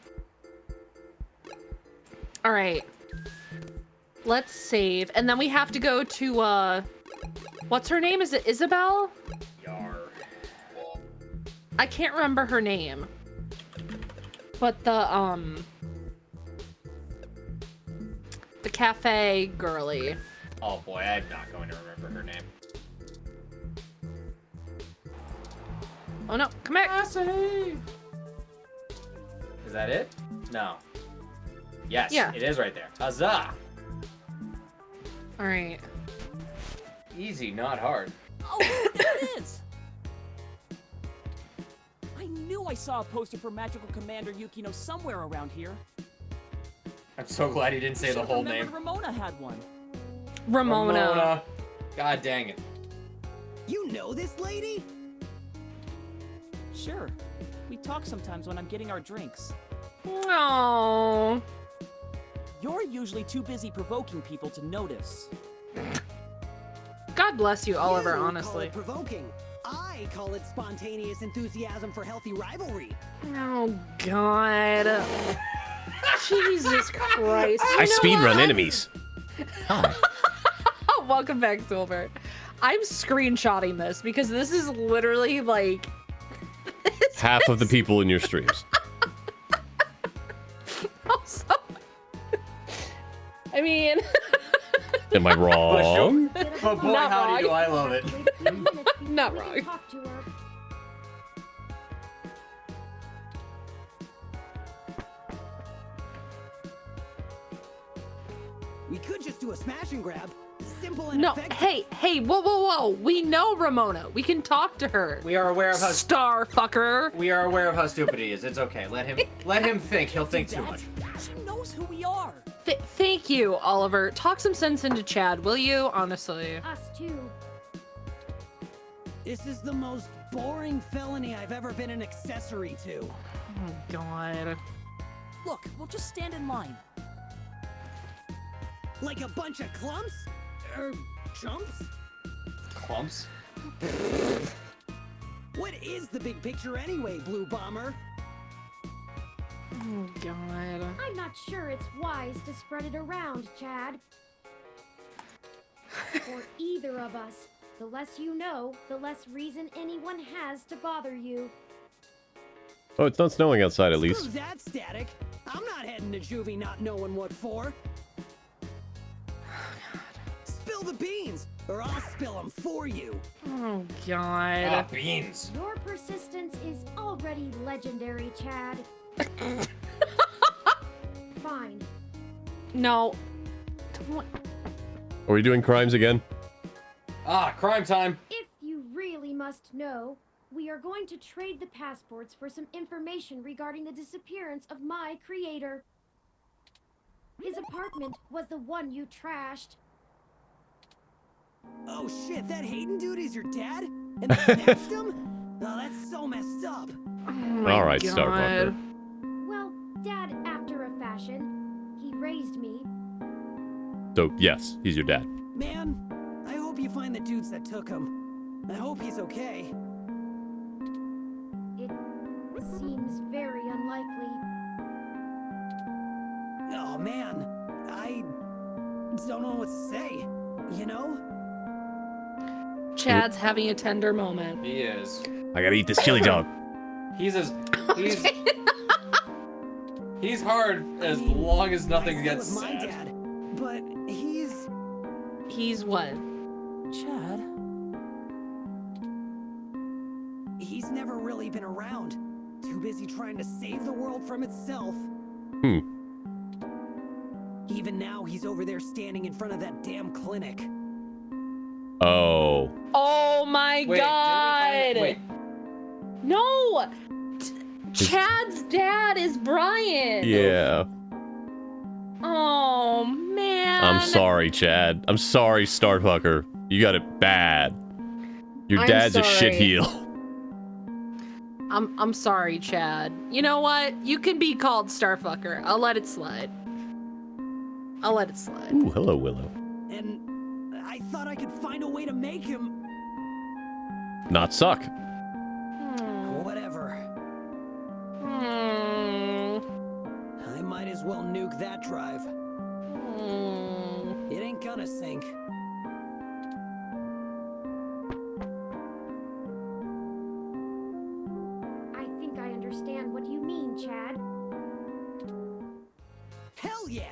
All right. Let's save, and then we have to go to what's her name? Is it Isabel? Yar. I can't remember her name. But the cafe girly. Oh boy, I'm not going to remember her name. Oh no, come back. Is that it? No. Yes, Yeah. it is right there. Huzzah! All right. Easy, not hard. Oh, there it is! I knew I saw a poster for Magical Commander Yukino somewhere around here. I'm so glad he didn't say the Should've whole remembered name. Ramona had one. Ramona. God dang it. You know this lady? Sure. We talk sometimes when I'm getting our drinks. Oh. You're usually too busy provoking people to notice. God bless you, Oliver, You call honestly. it provoking. I call it spontaneous enthusiasm for healthy rivalry. Oh God. Jesus Christ. You I know speedrun what? enemies. Hi. Oh, welcome back, Silver. I'm screenshotting this because this is literally like Half of the people in your streams. also. I mean, Am I wrong? But boy, Not howdy wrong. do I love it. Wait a few minutes before Not we can wrong. talk to her. We could just do a smash and grab. simple and No, effective. hey, whoa. We know Ramona. We can talk to her. We are aware of how Star fucker. we are aware of how stupid he is. It's okay. Let him think. He'll think too much. She knows who we are. Thank you, Oliver. Talk some sense into Chad, will you? Honestly. Us too. This is the most boring felony I've ever been an accessory to. Oh, God. Look, we'll just stand in line. Like a bunch of clumps? Chumps? Clumps? What is the big picture anyway, Blue Bomber? Oh, God. I'm not sure it's wise to spread it around, Chad. For either of us. The less you know, the less reason anyone has to bother you. Oh, it's not snowing outside at Screw least. that static. I'm not heading to juvie not knowing what for. Spill the beans, or I'll spill them for you. Oh, God. Beans. Your persistence is already legendary, Chad. Fine. No. Don't. Are we doing crimes again? Crime time. If you really must know, we are going to trade the passports for some information regarding the disappearance of my creator. His apartment was the one you trashed. Oh shit, that Hayden dude is your dad? And they snatched him? Oh, that's so messed up. Oh my All right, God. Starbucker. Well, Dad after a fashion. He raised me. So, yes, he's your dad. Man, I hope you find the dudes that took him. I hope he's okay. It seems very unlikely. Oh man, I don't know what to say. You know? Chad's having a tender moment. He is. I gotta eat this chili dog. He's he's hard as long as nothing I gets still with my sad. dad, but He's what? Chad? he's never really been around. Too busy trying to save the world from itself. Even now, he's over there standing in front of that damn clinic. Oh. Oh my Wait, God. Wait. No. Chad's dad is Brian. Yeah. Oh man. I'm sorry, Chad. I'm sorry, Starfucker. You got it bad. Your I'm dad's a sorry. shitheel. I'm sorry, Chad. You know what? You can be called Starfucker. I'll let it slide. I'll let it slide. Ooh, hello, Willow. And I thought I could find a way to make him... Not suck. Whatever. I might as well nuke that drive. It ain't gonna sink. I think I understand what you mean, Chad. Hell yeah!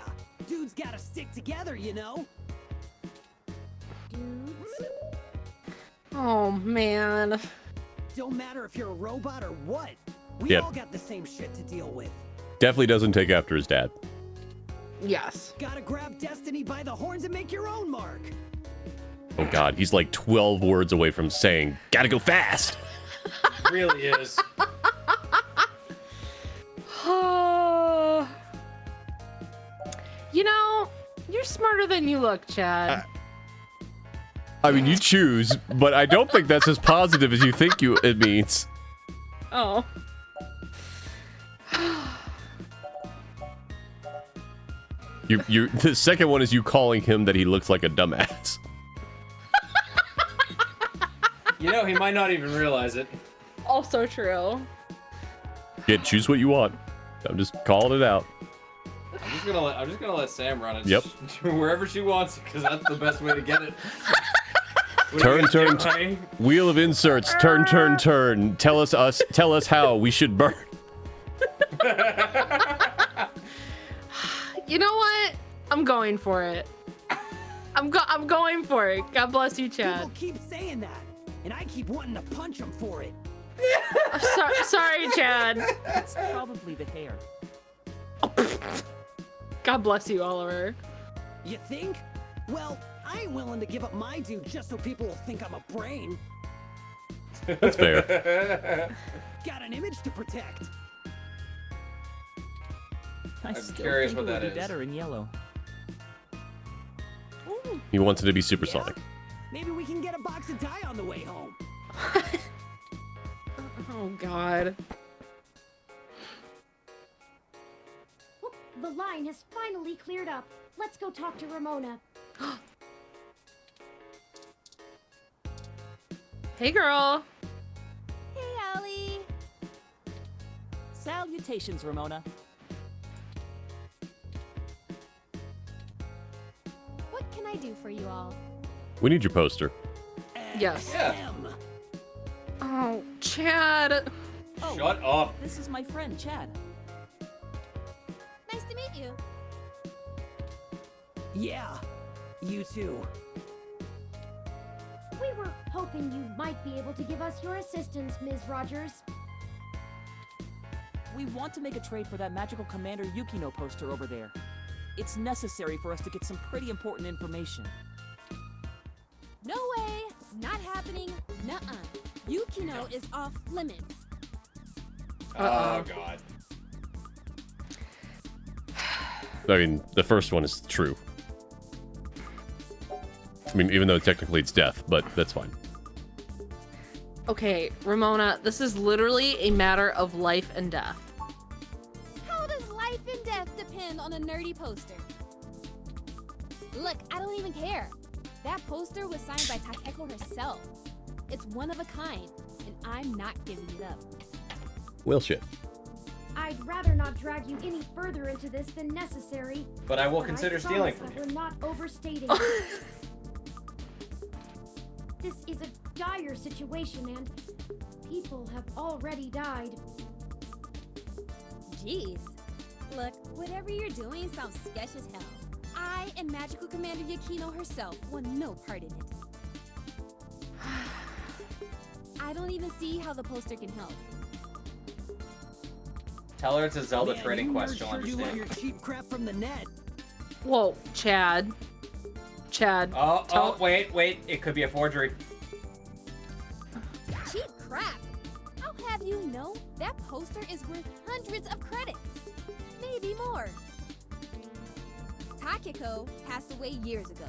Dudes gotta stick together, you know? Dudes? Oh man. Don't matter if you're a robot or what. We Yep. all got the same shit to deal with. Definitely doesn't take after his dad. Yes. Gotta grab destiny by the horns and make your own mark. Oh God, he's like 12 words away from saying, "Gotta go fast." Really is. You know, you're smarter than you look, Chad. I mean, you choose, but I don't think that's as positive as you think it means. Oh. The second one is you calling him that he looks like a dumbass. You know, he might not even realize it. Also true. Yeah, choose what you want. I'm just calling it out. I'm just gonna let Sam run it. Yep. Wherever she wants, because that's the best way to get it. What Turn, do you turn, do, honey? Wheel of inserts. Turn, turn, turn. Tell us how we should burn. You know what? I'm going for it. I'm going for it. God bless you, Chad. People keep saying that, and I keep wanting to punch them for it. Sorry, Chad. It's probably the hair. God bless you, Oliver. You think? Well, I ain't willing to give up my due just so people will think I'm a brain. That's fair. Got an image to protect. I I'm still curious think what it would that be is. better in yellow. He wants it to be supersonic. Maybe we can get a box of dye on the way home. Oh God. Whoop, the line has finally cleared up. Let's go talk to Ramona. Hey, girl. Hey, Allie. Salutations, Ramona. What can I do for you all? We need your poster. Yes. Yeah. Oh, Chad. Oh, Shut up. This is my friend, Chad. Nice to meet you. Yeah, you too. We were hoping you might be able to give us your assistance, Ms. Rogers. We want to make a trade for that magical Commander Yukino poster over there. It's necessary for us to get some pretty important information. No way. Not happening. Nuh-uh. Yukino is off limits. Oh God. I mean, the first one is true. I mean, even though technically it's death, but that's fine. Okay, Ramona, this is literally a matter of life and death. How does life and death depend on a nerdy poster? Look, I don't even care. That poster was signed by Takeko herself. It's one of a kind, and I'm not giving it up. Well, shit. I'd rather not drag you any further into this than necessary. But I will but consider I stealing promise from that you. we're not overstating it. This is a dire situation, and people have already died. Jeez. Look, whatever you're doing sounds sketch as hell. I and Magical Commander Yukino herself want no part in it. I don't even see how the poster can help. Tell her it's a Zelda Man, trading you quest. nerds She'll sure do love understand. your cheap crap from the net. Whoa, Chad. Chad. Oh, wait. It could be a forgery. Cheap crap! I'll have you know that poster is worth hundreds of credits. Maybe more. Takeko passed away years ago,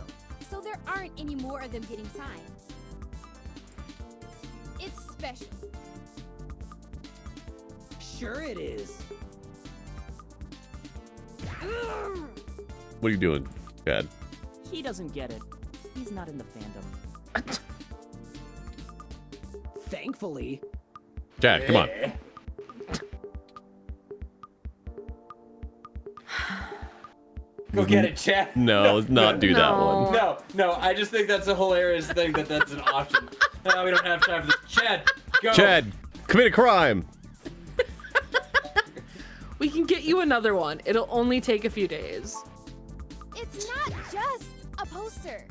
so there aren't any more of them getting signed. It's special. Sure it is. What are you doing, Chad? He doesn't get it. He's not in the fandom. Thankfully. Chad, come on. Go get it, Chad. No, let's not do that one. No. I just think that's a hilarious thing that's an option. No, we don't have time for this. Chad, go. Chad, commit a crime. We can get you another one. It'll only take a few days. It's not just a poster.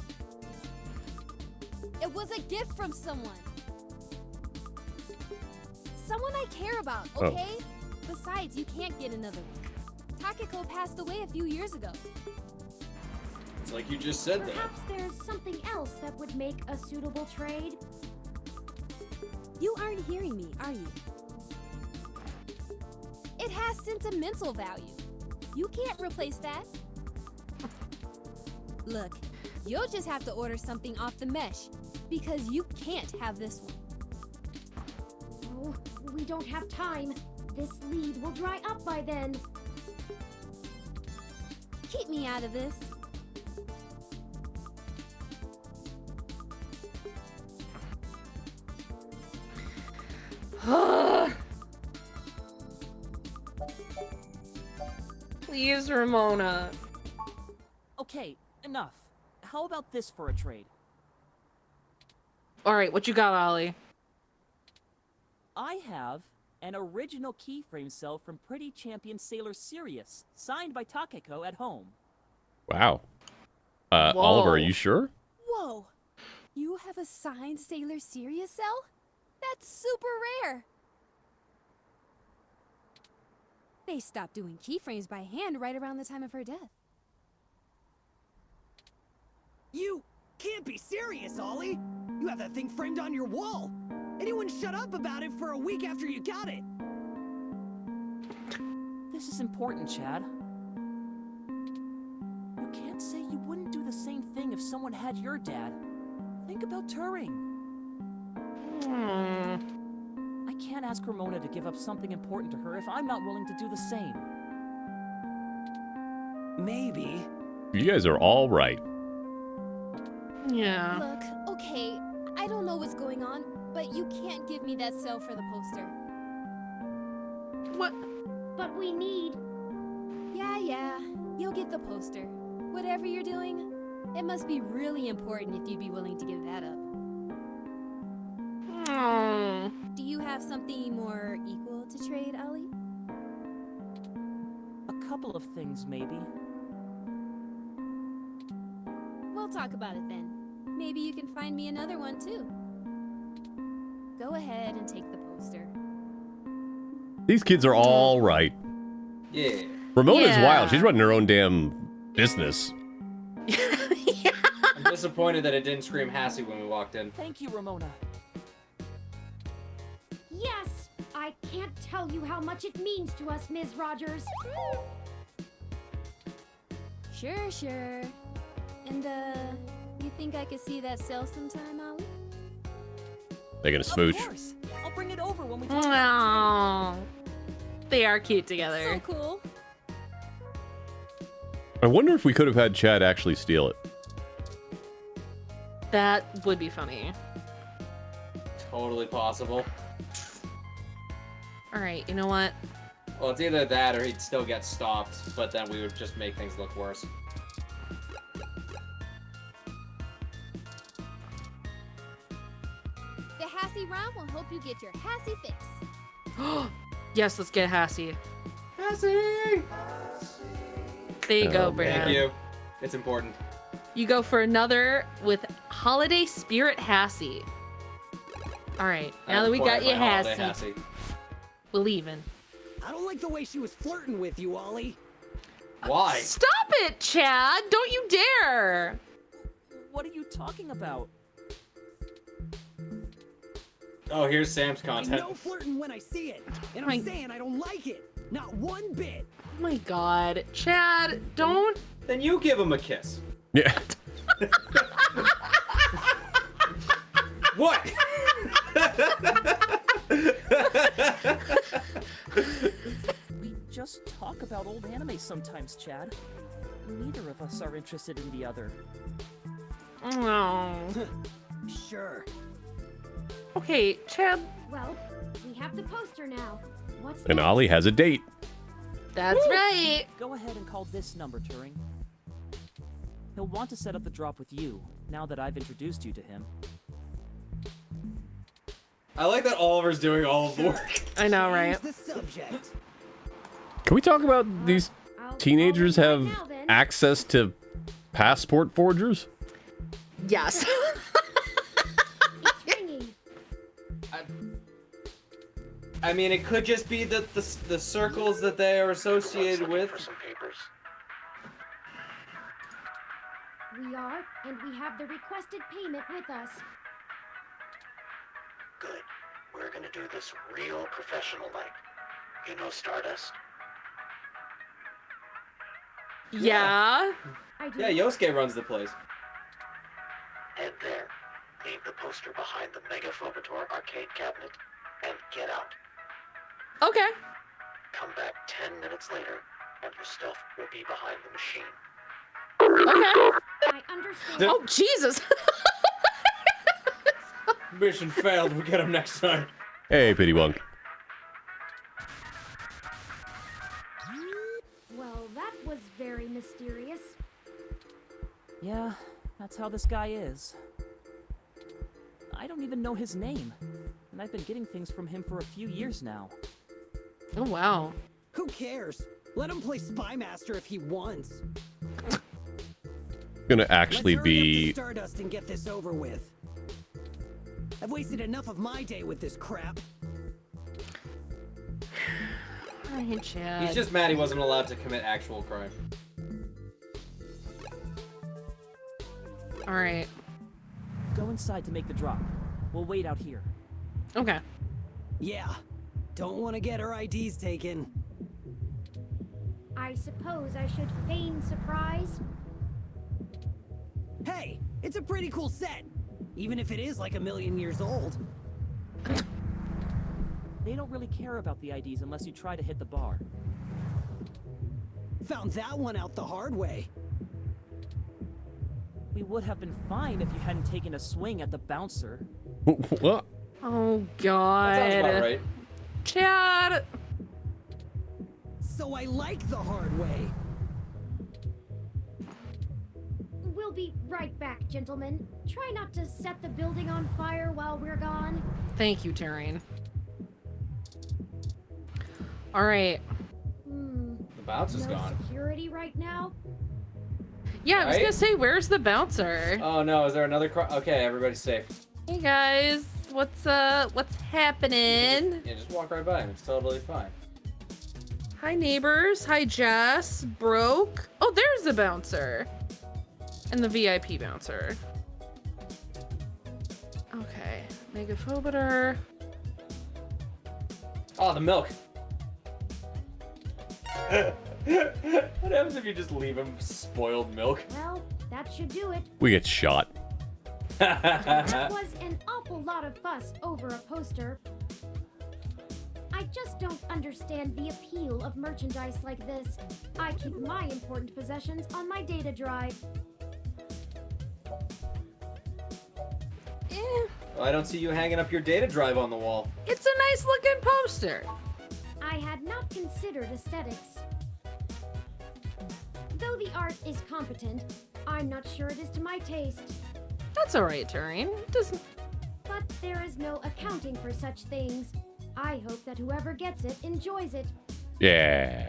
It was a gift from someone. Someone I care about, okay? Besides, you can't get another one. Takeko passed away a few years ago. It's like you just said that. Perhaps there's something else that would make a suitable trade. You aren't hearing me, are you? It has sentimental value. You can't replace that. Look, you'll just have to order something off the mesh, because you can't have this one. Oh, we don't have time. This lead will dry up by then. Keep me out of this. Please, Ramona. Okay, enough. How about this for a trade? All right, what you got, Ollie? I have an original keyframe cell from Pretty Champion Sailor Sirius, signed by Takeko at home. Wow. Oliver, are you sure? Whoa! You have a signed Sailor Sirius cell? That's super rare! They stopped doing keyframes by hand right around the time of her death. You can't be serious, Ollie. You have that thing framed on your wall. Anyone shut up about it for a week after you got it. This is important, Chad. You can't say you wouldn't do the same thing if someone had your dad. Think about Turing. I can't ask Ramona to give up something important to her if I'm not willing to do the same. Maybe. You guys are all right. Yeah. Look, okay, I don't know what's going on, but you can't give me that cell for the poster. What? But we need... Yeah, you'll get the poster. Whatever you're doing, it must be really important if you'd be willing to give that up. Do you have something more equal to trade, Ollie? A couple of things, maybe. We'll talk about it then. Maybe you can find me another one too. Go ahead and take the poster. These kids are all right. Yeah. Ramona's Yeah. wild. She's running her own damn business. I'm disappointed that it didn't scream Hassie when we walked in. Thank you, Ramona. Yes! I can't tell you how much it means to us, Ms. Rogers. Sure. And, you think I could see that cell sometime, Ollie? They're gonna smooch. Of course. I'll bring it over when we talk. Aw. They are cute together. So cool. I wonder if we could have had Chad actually steal it. That would be funny. Totally possible. All right, you know what? Well, it's either that or he'd still get stopped, but then we would just make things look worse. The Hassie ROM will help you get your Hassie fix. Yes, let's get Hassie. Hassie! There you go, Oh, Brad. Thank you. It's important. You go for another with Holiday Spirit Hassie. All right, now that we got you Hassie, we're leaving. I don't like the way she was flirting with you, Ollie. Why? Stop it, Chad! Don't you dare! What are you talking about? Oh, here's Sam's I content. know flirting when I see it, and My- I'm saying I don't like it. Not one bit. Oh my God, Chad, don't. Then you give him a kiss. Yeah. What? We just talk about old anime sometimes, Chad. Neither of us are interested in the other. Oh. Sure. Okay, Chad. Well, we have the poster now. What's And next? Ollie has a date. That's right. Go ahead and call this number, Turing. He'll want to set up the drop with you, now that I've introduced you to him. I like that Oliver's doing all of the work. I know, right? Change the subject. Can we talk about these I'll teenagers call it have right now, then. access to passport forgers? Yes. It's ringing. I mean, it could just be the circles that they are associated with. We are, and we have the requested payment with us. Good. We're gonna do this real professional-like. You know Stardust? Yeah. I do. Yeah, Yosuke runs the place. Head there. Leave the poster behind the Mega Phobator arcade cabinet, and get out. Okay. Come back 10 minutes later, and your stuff will be behind the machine. Okay. I understand. Oh, Jesus. Mission failed. We'll get him next time. Hey, Pity Wunk. Well, that was very mysterious. Yeah, that's how this guy is. I don't even know his name, and I've been getting things from him for a few years now. Oh, wow. Who cares? Let him play Spy Master if he wants. Gonna actually Let's hurry up be to Stardust and get this over with. I've wasted enough of my day with this crap. All right, Chad. He's just mad he wasn't allowed to commit actual crime. All right. Go inside to make the drop. We'll wait out here. Okay. Yeah. Don't want to get our IDs taken. I suppose I should feign surprise. Hey, it's a pretty cool set. Even if it is like 1,000,000 years old. They don't really care about the IDs unless you try to hit the bar. Found that one out the hard way. We would have been fine if you hadn't taken a swing at the bouncer. What? Oh God. That sounds about right. Chad. So I like the hard way. We'll be right back, gentlemen. Try not to set the building on fire while we're gone. Thank you, Turian. All right. The bounce is No gone. security right now. Yeah, I was Right? gonna say, where's the bouncer? Oh no, is there another Okay, everybody's safe. Hey guys, what's happening? Yeah, just walk right by him. It's totally fine. Hi neighbors. Hi Jess. Broke. Oh, there's the bouncer. And the VIP bouncer. Okay. Megaphobiter. Oh, the milk. What happens if you just leave him spoiled milk? Well, that should do it. We get shot. That was an awful lot of fuss over a poster. I just don't understand the appeal of merchandise like this. I keep my important possessions on my data drive. Well, I don't see you hanging up your data drive on the wall. It's a nice looking poster. I had not considered aesthetics. Though the art is competent, I'm not sure it is to my taste. That's all right, Turian. It doesn't. But there is no accounting for such things. I hope that whoever gets it enjoys it. Yeah.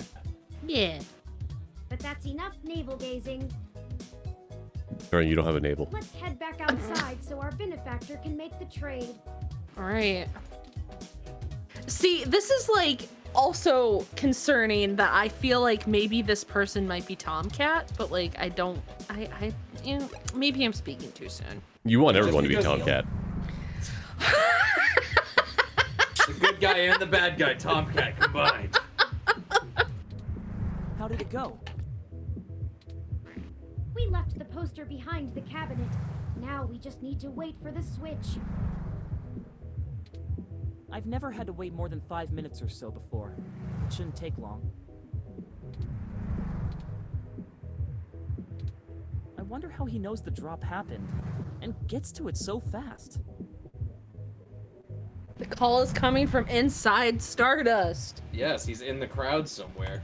Yeah. But that's enough navel gazing. Aaron, you don't have a navel. Let's head back outside so our benefactor can make the trade. All right. See, this is like also concerning that I feel like maybe this person might be Tomcat, but like I you know, maybe I'm speaking too soon. You want everyone to be Tomcat. The good guy and the bad guy, Tomcat combined. How did it go? We left the poster behind the cabinet. Now we just need to wait for the switch. I've never had to wait more than 5 minutes or so before. It shouldn't take long. I wonder how he knows the drop happened and gets to it so fast. The call is coming from inside Stardust. Yes, he's in the crowd somewhere.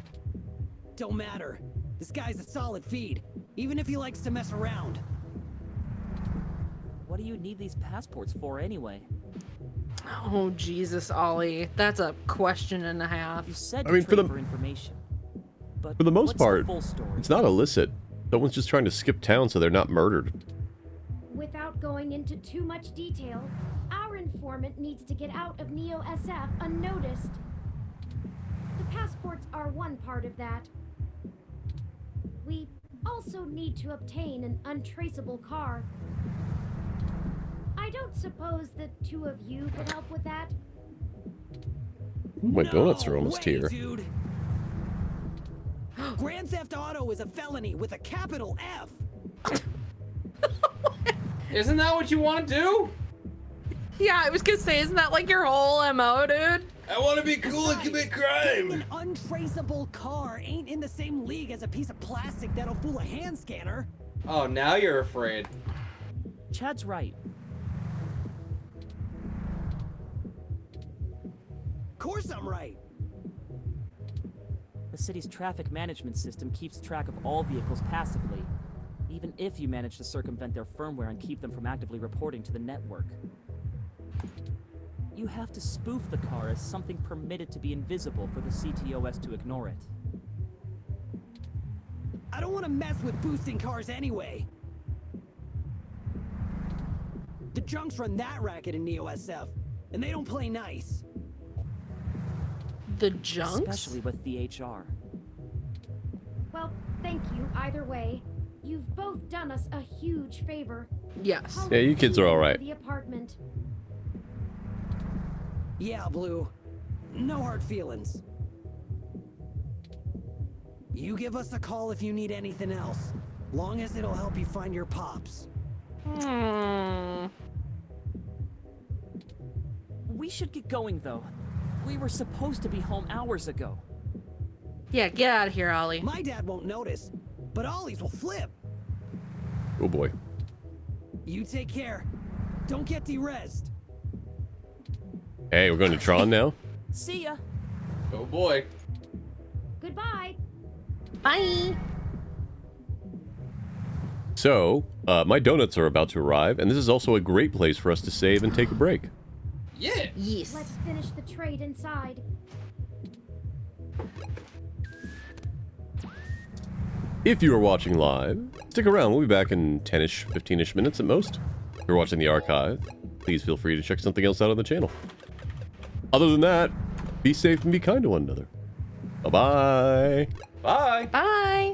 Don't matter. This guy's a solid feed, even if he likes to mess around. What do you need these passports for anyway? Oh Jesus, Ollie, that's a question and a half. You said I mean, for the information, but for the most what's part, the full story? it's not illicit. Someone's just trying to skip town so they're not murdered. Without going into too much detail, our informant needs to get out of Neo SF unnoticed. The passports are one part of that. We also need to obtain an untraceable car. I don't suppose the two of you could help with that? My donuts are almost here. Dude. Grand Theft Auto is a felony with a capital F. Isn't that what you want to do? Yeah, I was gonna say, isn't that like your whole MO, dude? I want to be cool and commit crime. An untraceable car ain't in the same league as a piece of plastic that'll fool a hand scanner. Oh, now you're afraid. Chad's right. Of course I'm right. The city's traffic management system keeps track of all vehicles passively, even if you manage to circumvent their firmware and keep them from actively reporting to the network. You have to spoof the car as something permitted to be invisible for the CTOS to ignore it. I don't want to mess with boosting cars anyway. The junks run that racket in Neo SF, and they don't play nice. The junks? Especially with the HR. Well, thank you either way. You've both done us a huge favor. Yes. How Yeah, you kids are all right. The apartment. Yeah, Blue. No hard feelings. You give us a call if you need anything else. Long as it'll help you find your pops. We should get going, though. We were supposed to be home hours ago. Yeah, get out of here, Ollie. My dad won't notice, but Ollie's will flip. Oh boy. You take care. Don't get de-rezzed. Hey, we're going to Tron now? See ya. Oh boy. Goodbye. Bye. So, my donuts are about to arrive, and this is also a great place for us to save and take a break. Yeah. Yes. Let's finish the trade inside. If you are watching live, stick around. We'll be back in 10-ish, 15-ish minutes at most. If you're watching the archive, please feel free to check something else out on the channel. Other than that, be safe and be kind to one another. Bye-bye. Bye. Bye.